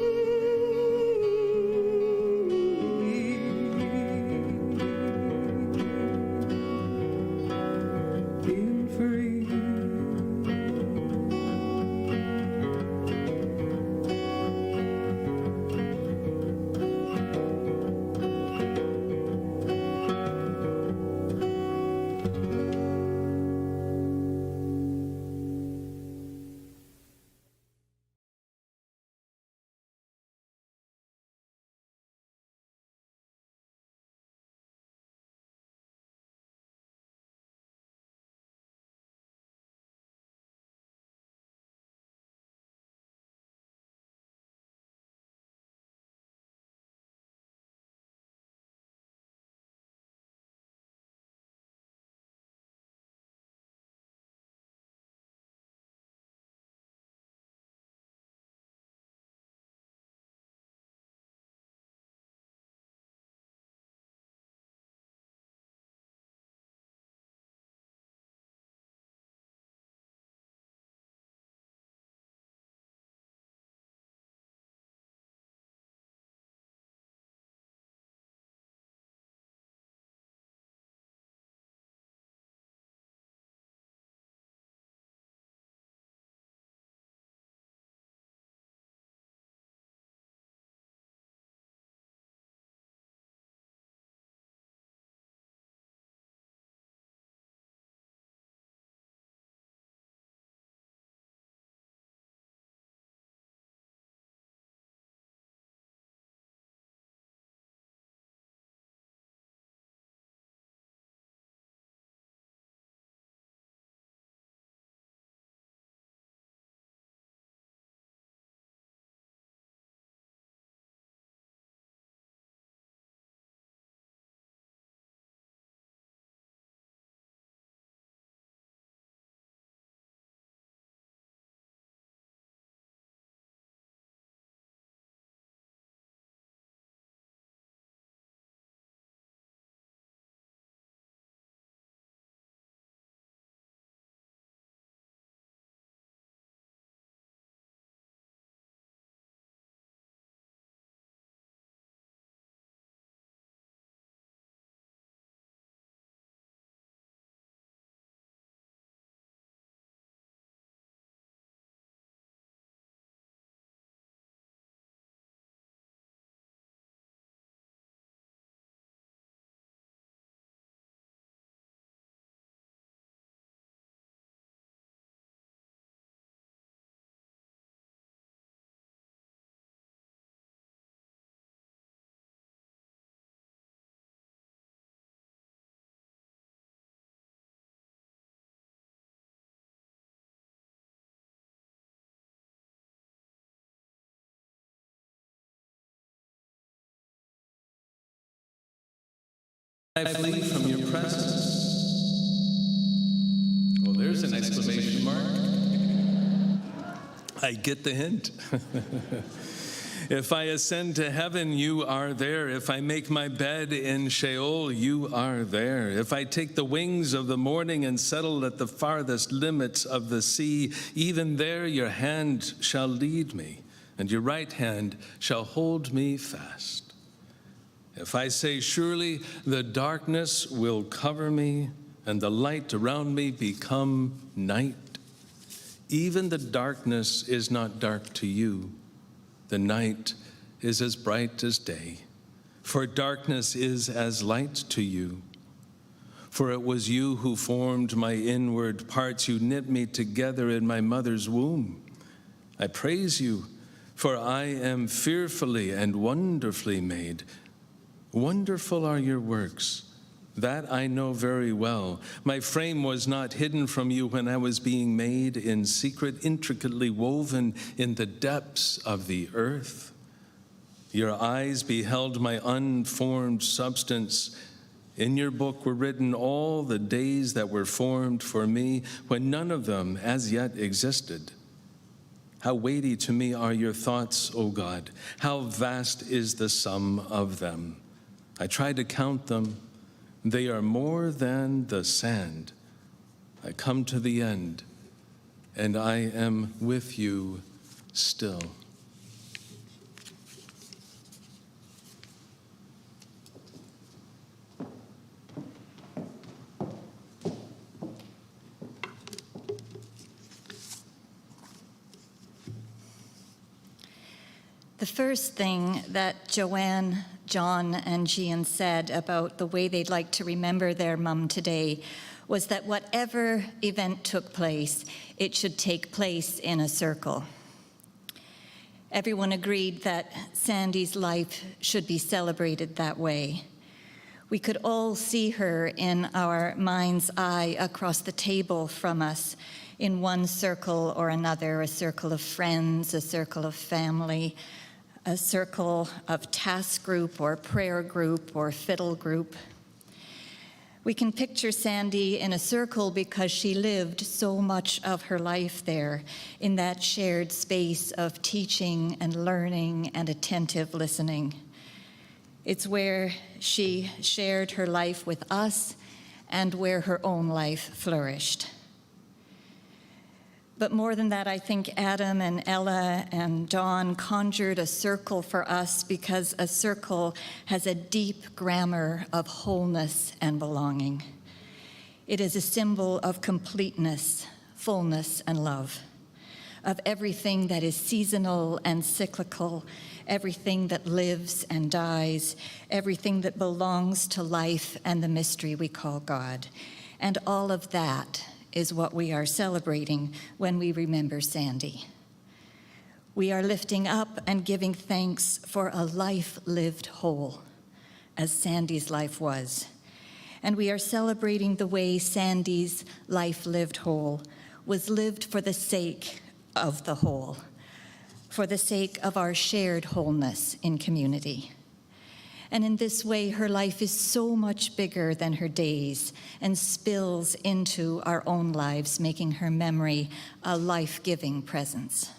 I flee from your presence. Oh, there's an exclamation mark. I get the hint. If I ascend to heaven, you are there. If I make my bed in Sheol, you are there. If I take the wings of the morning and settle at the farthest limits of the sea, even there your hand shall lead me, and your right hand shall hold me fast. If I say, surely the darkness will cover me, and the light around me become night, even the darkness is not dark to you. The night is as bright as day, for darkness is as light to you. For it was you who formed my inward parts. You knit me together in my mother's womb. I praise you, for I am fearfully and wonderfully made. Wonderful are your works. That I know very well. My frame was not hidden from you when I was being made in secret, intricately woven in the depths of the earth. Your eyes beheld my unformed substance. In your book were written all the days that were formed for me, when none of them as yet existed. How weighty to me are your thoughts, O God. How vast is the sum of them. I tried to count them. They are more than the sand. I come to the end, and I am with you still. The first thing that Joanne, John, and Gian said about the way they'd like to remember their mum today was that whatever event took place, it should take place in a circle. Everyone agreed that Sandy's life should be celebrated that way. We could all see her in our mind's eye across the table from us, in one circle or another, a circle of friends, a circle of family, a circle of task group or prayer group or fiddle group. We can picture Sandy in a circle because she lived so much of her life there in that shared space of teaching and learning and attentive listening. It's where she shared her life with us and where her own life flourished. But more than that, I think Adam and Ella and Dawn conjured a circle for us because a circle has a deep grammar of wholeness and belonging. It is a symbol of completeness, fullness, and love, of everything that is seasonal and cyclical, everything that lives and dies, everything that belongs to life and the mystery we call God. And all of that is what we are celebrating when we remember Sandy. We are lifting up and giving thanks for a life lived whole, as Sandy's life was. And we are celebrating the way Sandy's life lived whole was lived for the sake of the whole, for the sake of our shared wholeness in community. And in this way, her life is so much bigger than her days and spills into our own lives, making her memory a life-giving presence.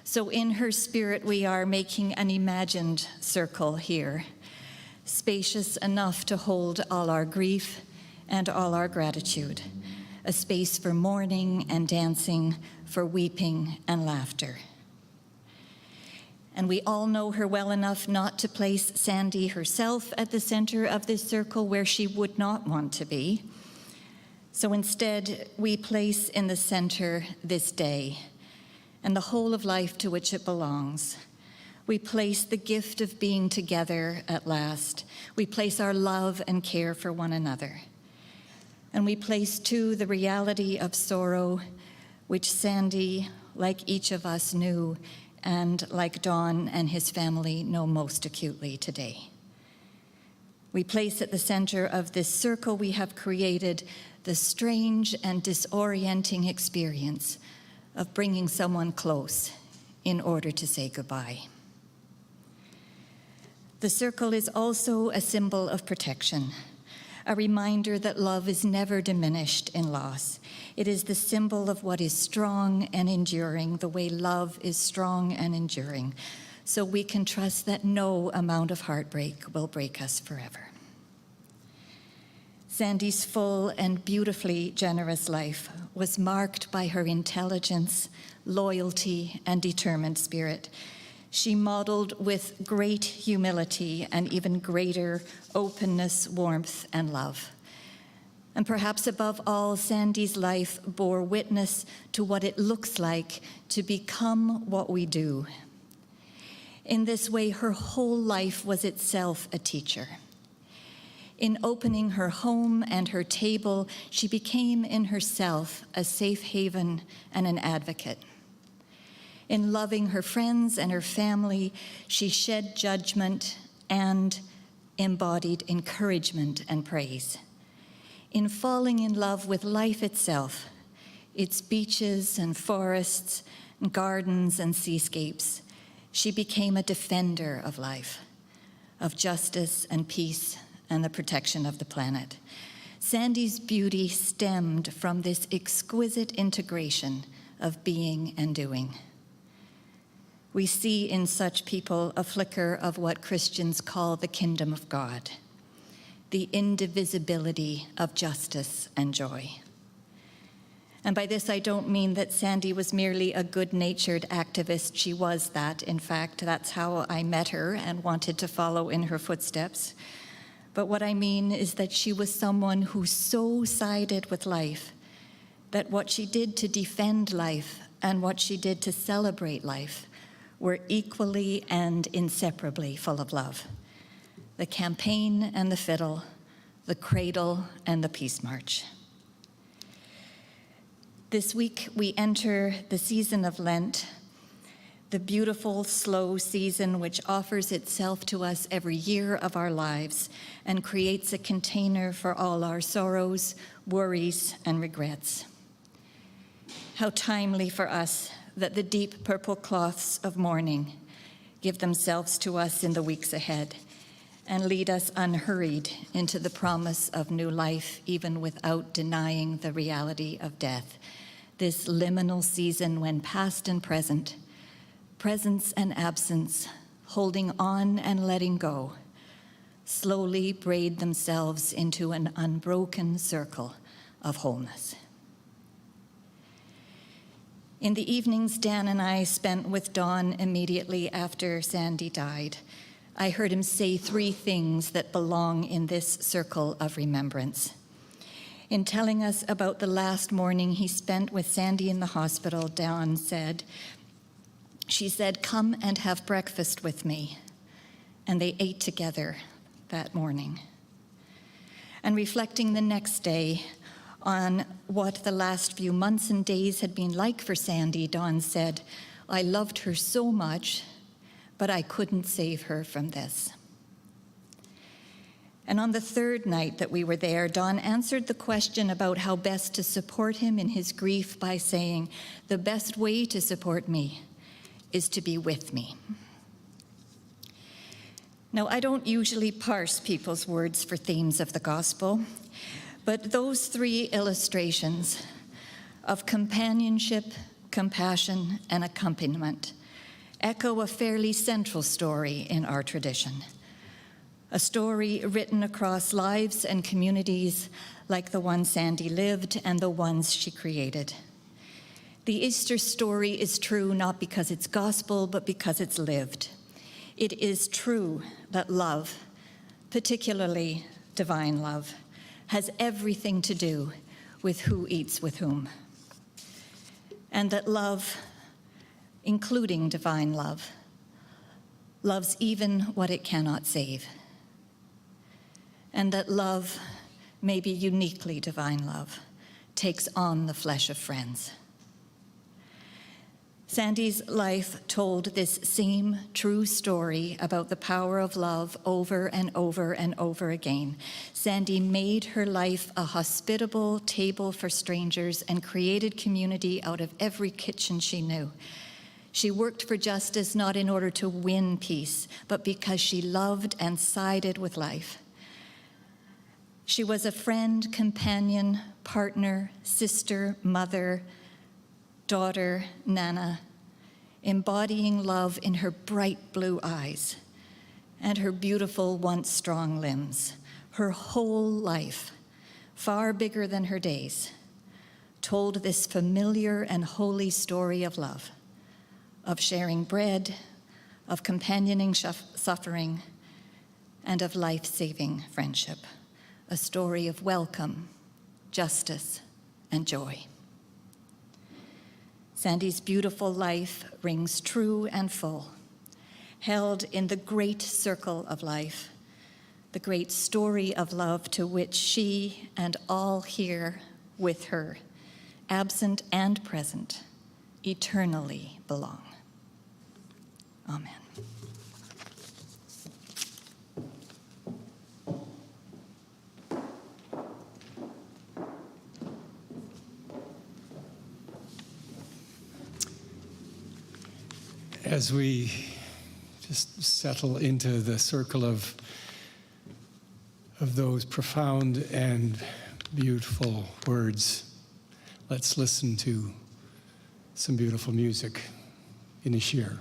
So in her spirit, we are making an imagined circle here, spacious enough to hold all our grief and all our gratitude, a space for mourning and dancing, for weeping and laughter. And we all know her well enough not to place Sandy herself at the center of this circle where she would not want to be. So instead, we place in the center this day and the whole of life to which it belongs. We place the gift of being together at last. We place our love and care for one another. And we place, too, the reality of sorrow, which Sandy, like each of us, knew, and like Don and his family know most acutely today. We place at the center of this circle we have created the strange and disorienting experience of bringing someone close in order to say goodbye. The circle is also a symbol of protection, a reminder that love is never diminished in loss. It is the symbol of what is strong and enduring, the way love is strong and enduring, so we can trust that no amount of heartbreak will break us forever. Sandy's full and beautifully generous life was marked by her intelligence, loyalty, and determined spirit. She modeled with great humility and even greater openness, warmth, and love. And perhaps above all, Sandy's life bore witness to what it looks like to become what we do. In this way, her whole life was itself a teacher. In opening her home and her table, she became in herself a safe haven and an advocate. In loving her friends and her family, she shed judgment and embodied encouragement and praise. In falling in love with life itself, its beaches and forests, and gardens and seascapes, she became a defender of life, of justice and peace and the protection of the planet. Sandy's beauty stemmed from this exquisite integration of being and doing. We see in such people a flicker of what Christians call the kingdom of God, the indivisibility of justice and joy. And by this, I don't mean that Sandy was merely a good-natured activist. She was that. In fact, that's how I met her and wanted to follow in her footsteps. But what I mean is that she was someone who so sided with life that what she did to defend life and what she did to celebrate life were equally and inseparably full of love. The campaign and the fiddle, the cradle and the peace march. This week we enter the season of Lent, the beautiful, slow season which offers itself to us every year of our lives and creates a container for all our sorrows, worries, and regrets. How timely for us that the deep purple cloths of mourning give themselves to us in the weeks ahead and lead us unhurried into the promise of new life, even without denying the reality of death. This liminal season when past and present, presence and absence, holding on and letting go, slowly braid themselves into an unbroken circle of wholeness. In the evenings Dan and I spent with Don immediately after Sandy died, I heard him say 3 things that belong in this circle of remembrance. In telling us about the last morning he spent with Sandy in the hospital, Don said, she said, "Come and have breakfast with me." And they ate together that morning. And reflecting the next day on what the last few months and days had been like for Sandy, Don said, "I loved her so much, but I couldn't save her from this." And on the 3rd night that we were there, Don answered the question about how best to support him in his grief by saying, "The best way to support me is to be with me." Now, I don't usually parse people's words for themes of the gospel, but those 3 illustrations of companionship, compassion, and accompaniment echo a fairly central story in our tradition, a story written across lives and communities like the one Sandy lived and the ones she created. The Easter story is true not because it's gospel, but because it's lived. It is true that love, particularly divine love, has everything to do with who eats with whom. And that love, including divine love, loves even what it cannot save. And that love, maybe uniquely divine love, takes on the flesh of friends. Sandy's life told this same true story about the power of love over and over and over again. Sandy made her life a hospitable table for strangers and created community out of every kitchen she knew. She worked for justice not in order to win peace, but because she loved and sided with life. She was a friend, companion, partner, sister, mother, daughter, Nana, embodying love in her bright blue eyes and her beautiful, once strong limbs. Her whole life, far bigger than her days, told this familiar and holy story of love, of sharing bread, of companioning suffering, and of life-saving friendship, a story of welcome, justice, and joy. Sandy's beautiful life rings true and full, held in the great circle of life, the great story of love to which she and all here with her, absent and present, eternally belong. Amen. As we just settle into the circle of those profound and beautiful words, let's listen to some beautiful music in Ishir.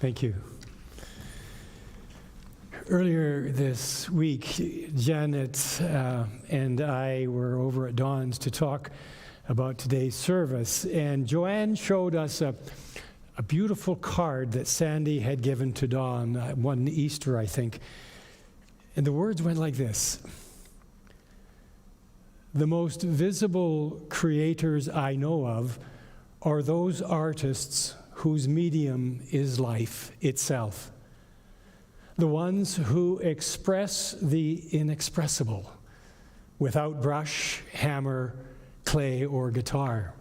Thank you. Earlier this week, Janet and I were over at Dawn's to talk about today's service, and Joanne showed us a beautiful card that Sandy had given to Dawn one Easter, I think. And the words went like this: "The most visible creators I know of are those artists whose medium is life itself. The ones who express the inexpressible without brush, hammer, clay, or guitar.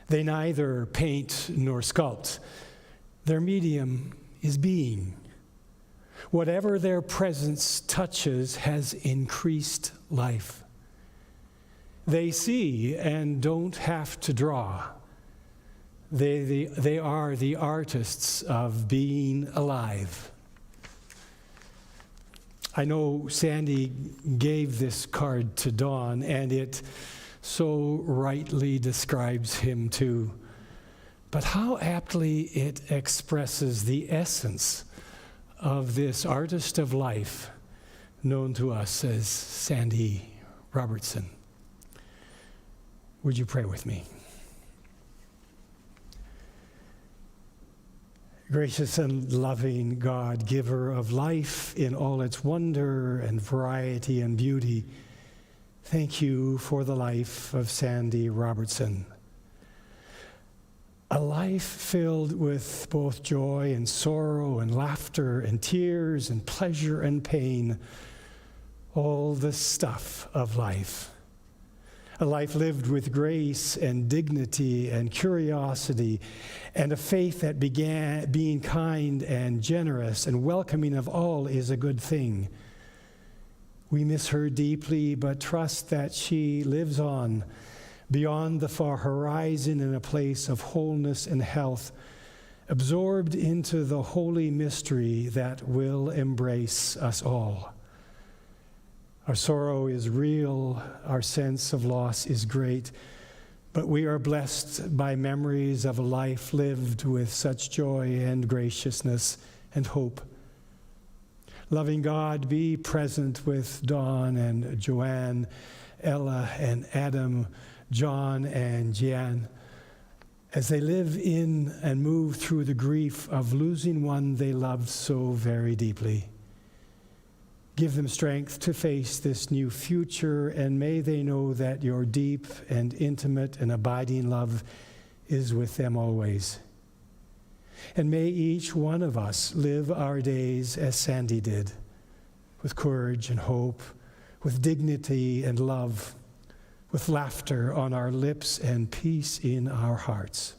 They neither paint nor sculpt. Their medium is being. Whatever their presence touches has increased life. They see and don't have to draw. They are the artists of being alive." I know Sandy gave this card to Dawn, and it so rightly describes him too. But how aptly it expresses the essence of this artist of life known to us as Sandy Robertson. Would you pray with me? Gracious and loving God, giver of life in all its wonder and variety and beauty, thank you for the life of Sandy Robertson. A life filled with both joy and sorrow and laughter and tears and pleasure and pain, all the stuff of life. A life lived with grace and dignity and curiosity, and a faith that began being kind and generous and welcoming of all is a good thing. We miss her deeply, but trust that she lives on beyond the far horizon in a place of wholeness and health, absorbed into the holy mystery that will embrace us all. Our sorrow is real, our sense of loss is great, but we are blessed by memories of a life lived with such joy and graciousness and hope. Loving God, be present with Dawn and Joanne, Ella and Adam, John and Jan, as they live in and move through the grief of losing one they loved so very deeply. Give them strength to face this new future, and may they know that your deep and intimate and abiding love is with them always. And may each one of us live our days as Sandy did, with courage and hope, with dignity and love, with laughter on our lips and peace in our hearts.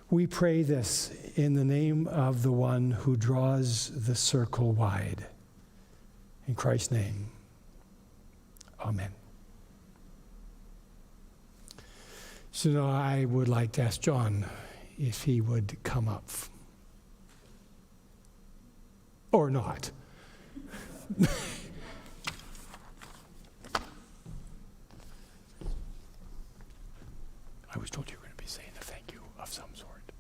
We pray this in the name of the one who draws the circle wide. In Christ's name, amen. So now I would like to ask John if he would come up. Or not. I was told you were going to be saying a thank you of some sort.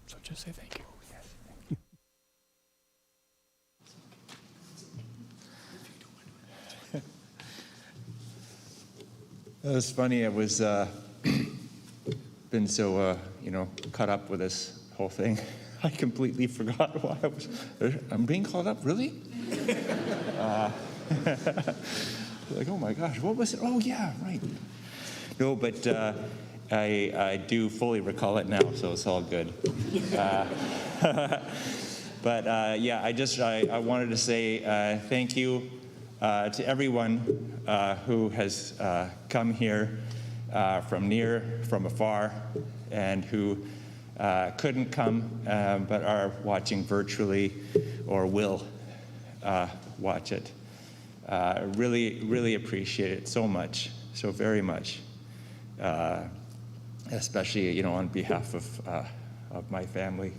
So just say thank you. Yes. It was funny. I was been so caught up with this whole thing. I completely forgot why I'm being called up. Really? Like, oh my gosh, what was it? Oh yeah, right. No, but I do fully recall it now, so it's all good. But yeah, I wanted to say thank you to everyone who has come here from near, from afar, and who couldn't come but are watching virtually or will watch it. Really, really appreciate it so much, so very much, especially on behalf of my family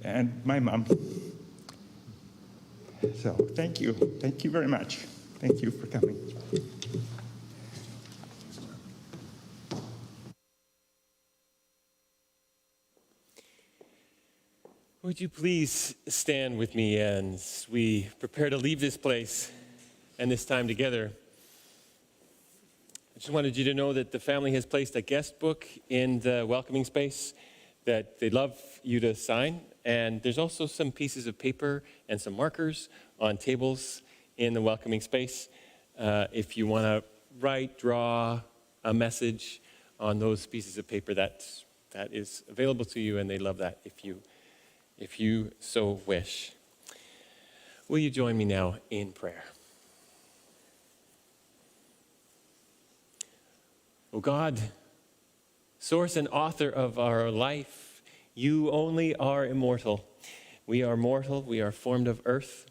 and my mom. So thank you very much. Thank you for coming. Would you please stand with me as we prepare to leave this place and this time together? I just wanted you to know that the family has placed a guest book in the welcoming space that they'd love you to sign. And there's also some pieces of paper and some markers on tables in the welcoming space. If you want to write, draw a message on those pieces of paper, that is available to you, and they love that if you so wish. Will you join me now in prayer? O God, source and author of our life, you only are immortal. We are mortal, we are formed of earth.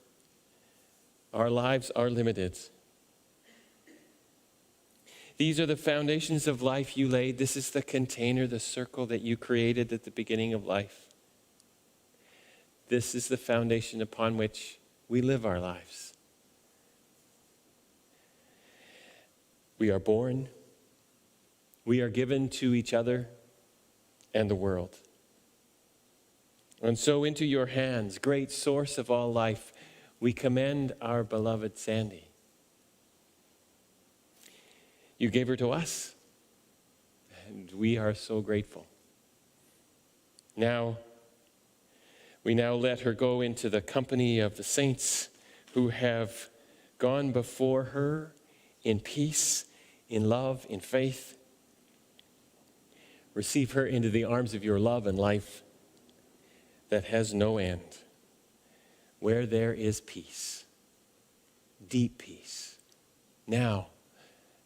Our lives are limited. These are the foundations of life you laid. This is the container, the circle that you created at the beginning of life. This is the foundation upon which we live our lives. We are born. We are given to each other and the world. And so into your hands, great source of all life, we commend our beloved Sandy. You gave her to us, and we are so grateful. We now let her go into the company of the saints who have gone before her in peace, in love, in faith. Receive her into the arms of your love and life that has no end, where there is peace, deep peace, now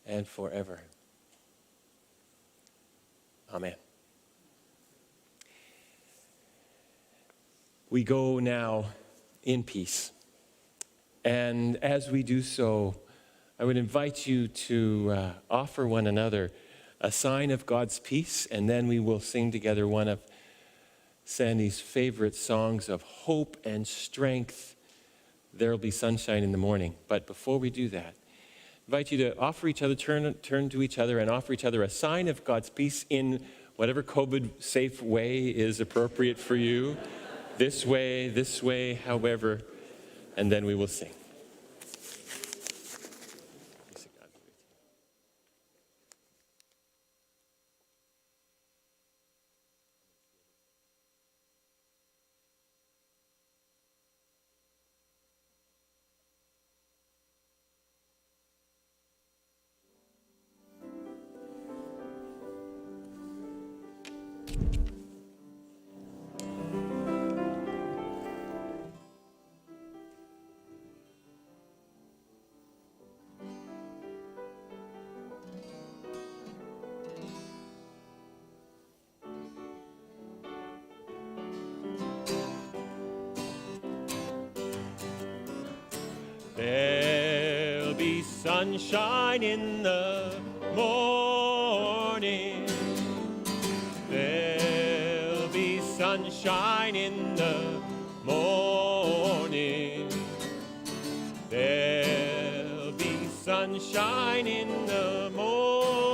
and forever. Amen. We go now in peace. And as we do so, I would invite you to offer one another a sign of God's peace, and then we will sing together one of Sandy's favorite songs of hope and strength, There'll Be Sunshine in the Morning. But before we do that, I invite you to offer each other, turn to each other and offer each other a sign of God's peace in whatever COVID-safe way is appropriate for you. This way, however, and then we will sing. There'll be sunshine in the morning. There'll be sunshine in the morning. There'll be sunshine in the morning.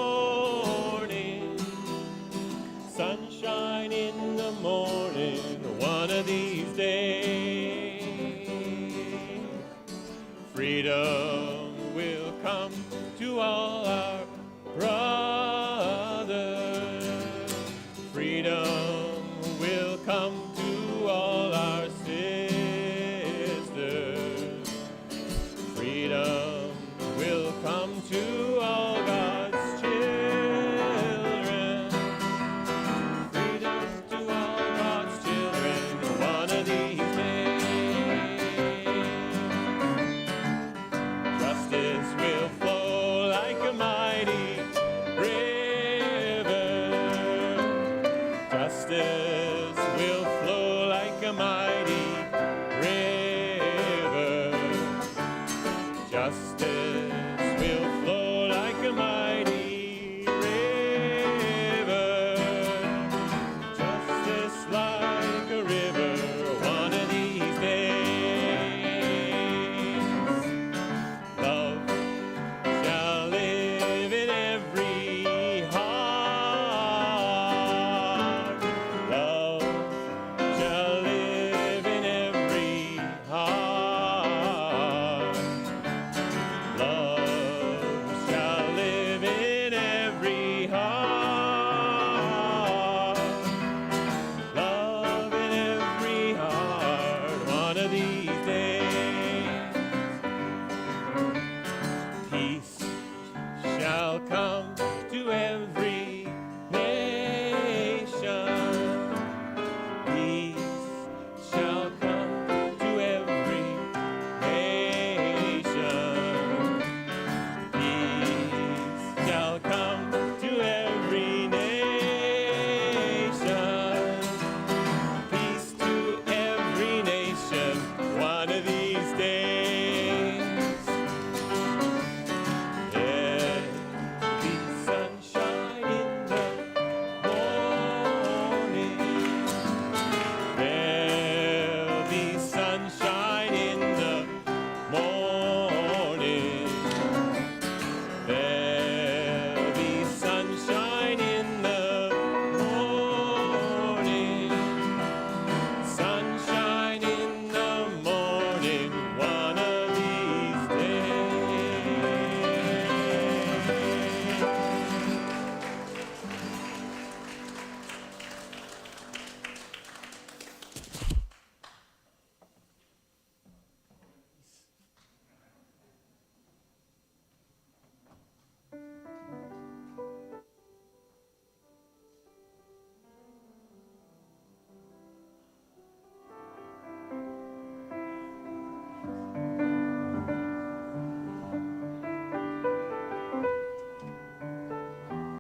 Sunshine in the morning, one of these days. Freedom will come to all our brothers. Freedom will come to all our sisters. Freedom will come to all God's welcome to every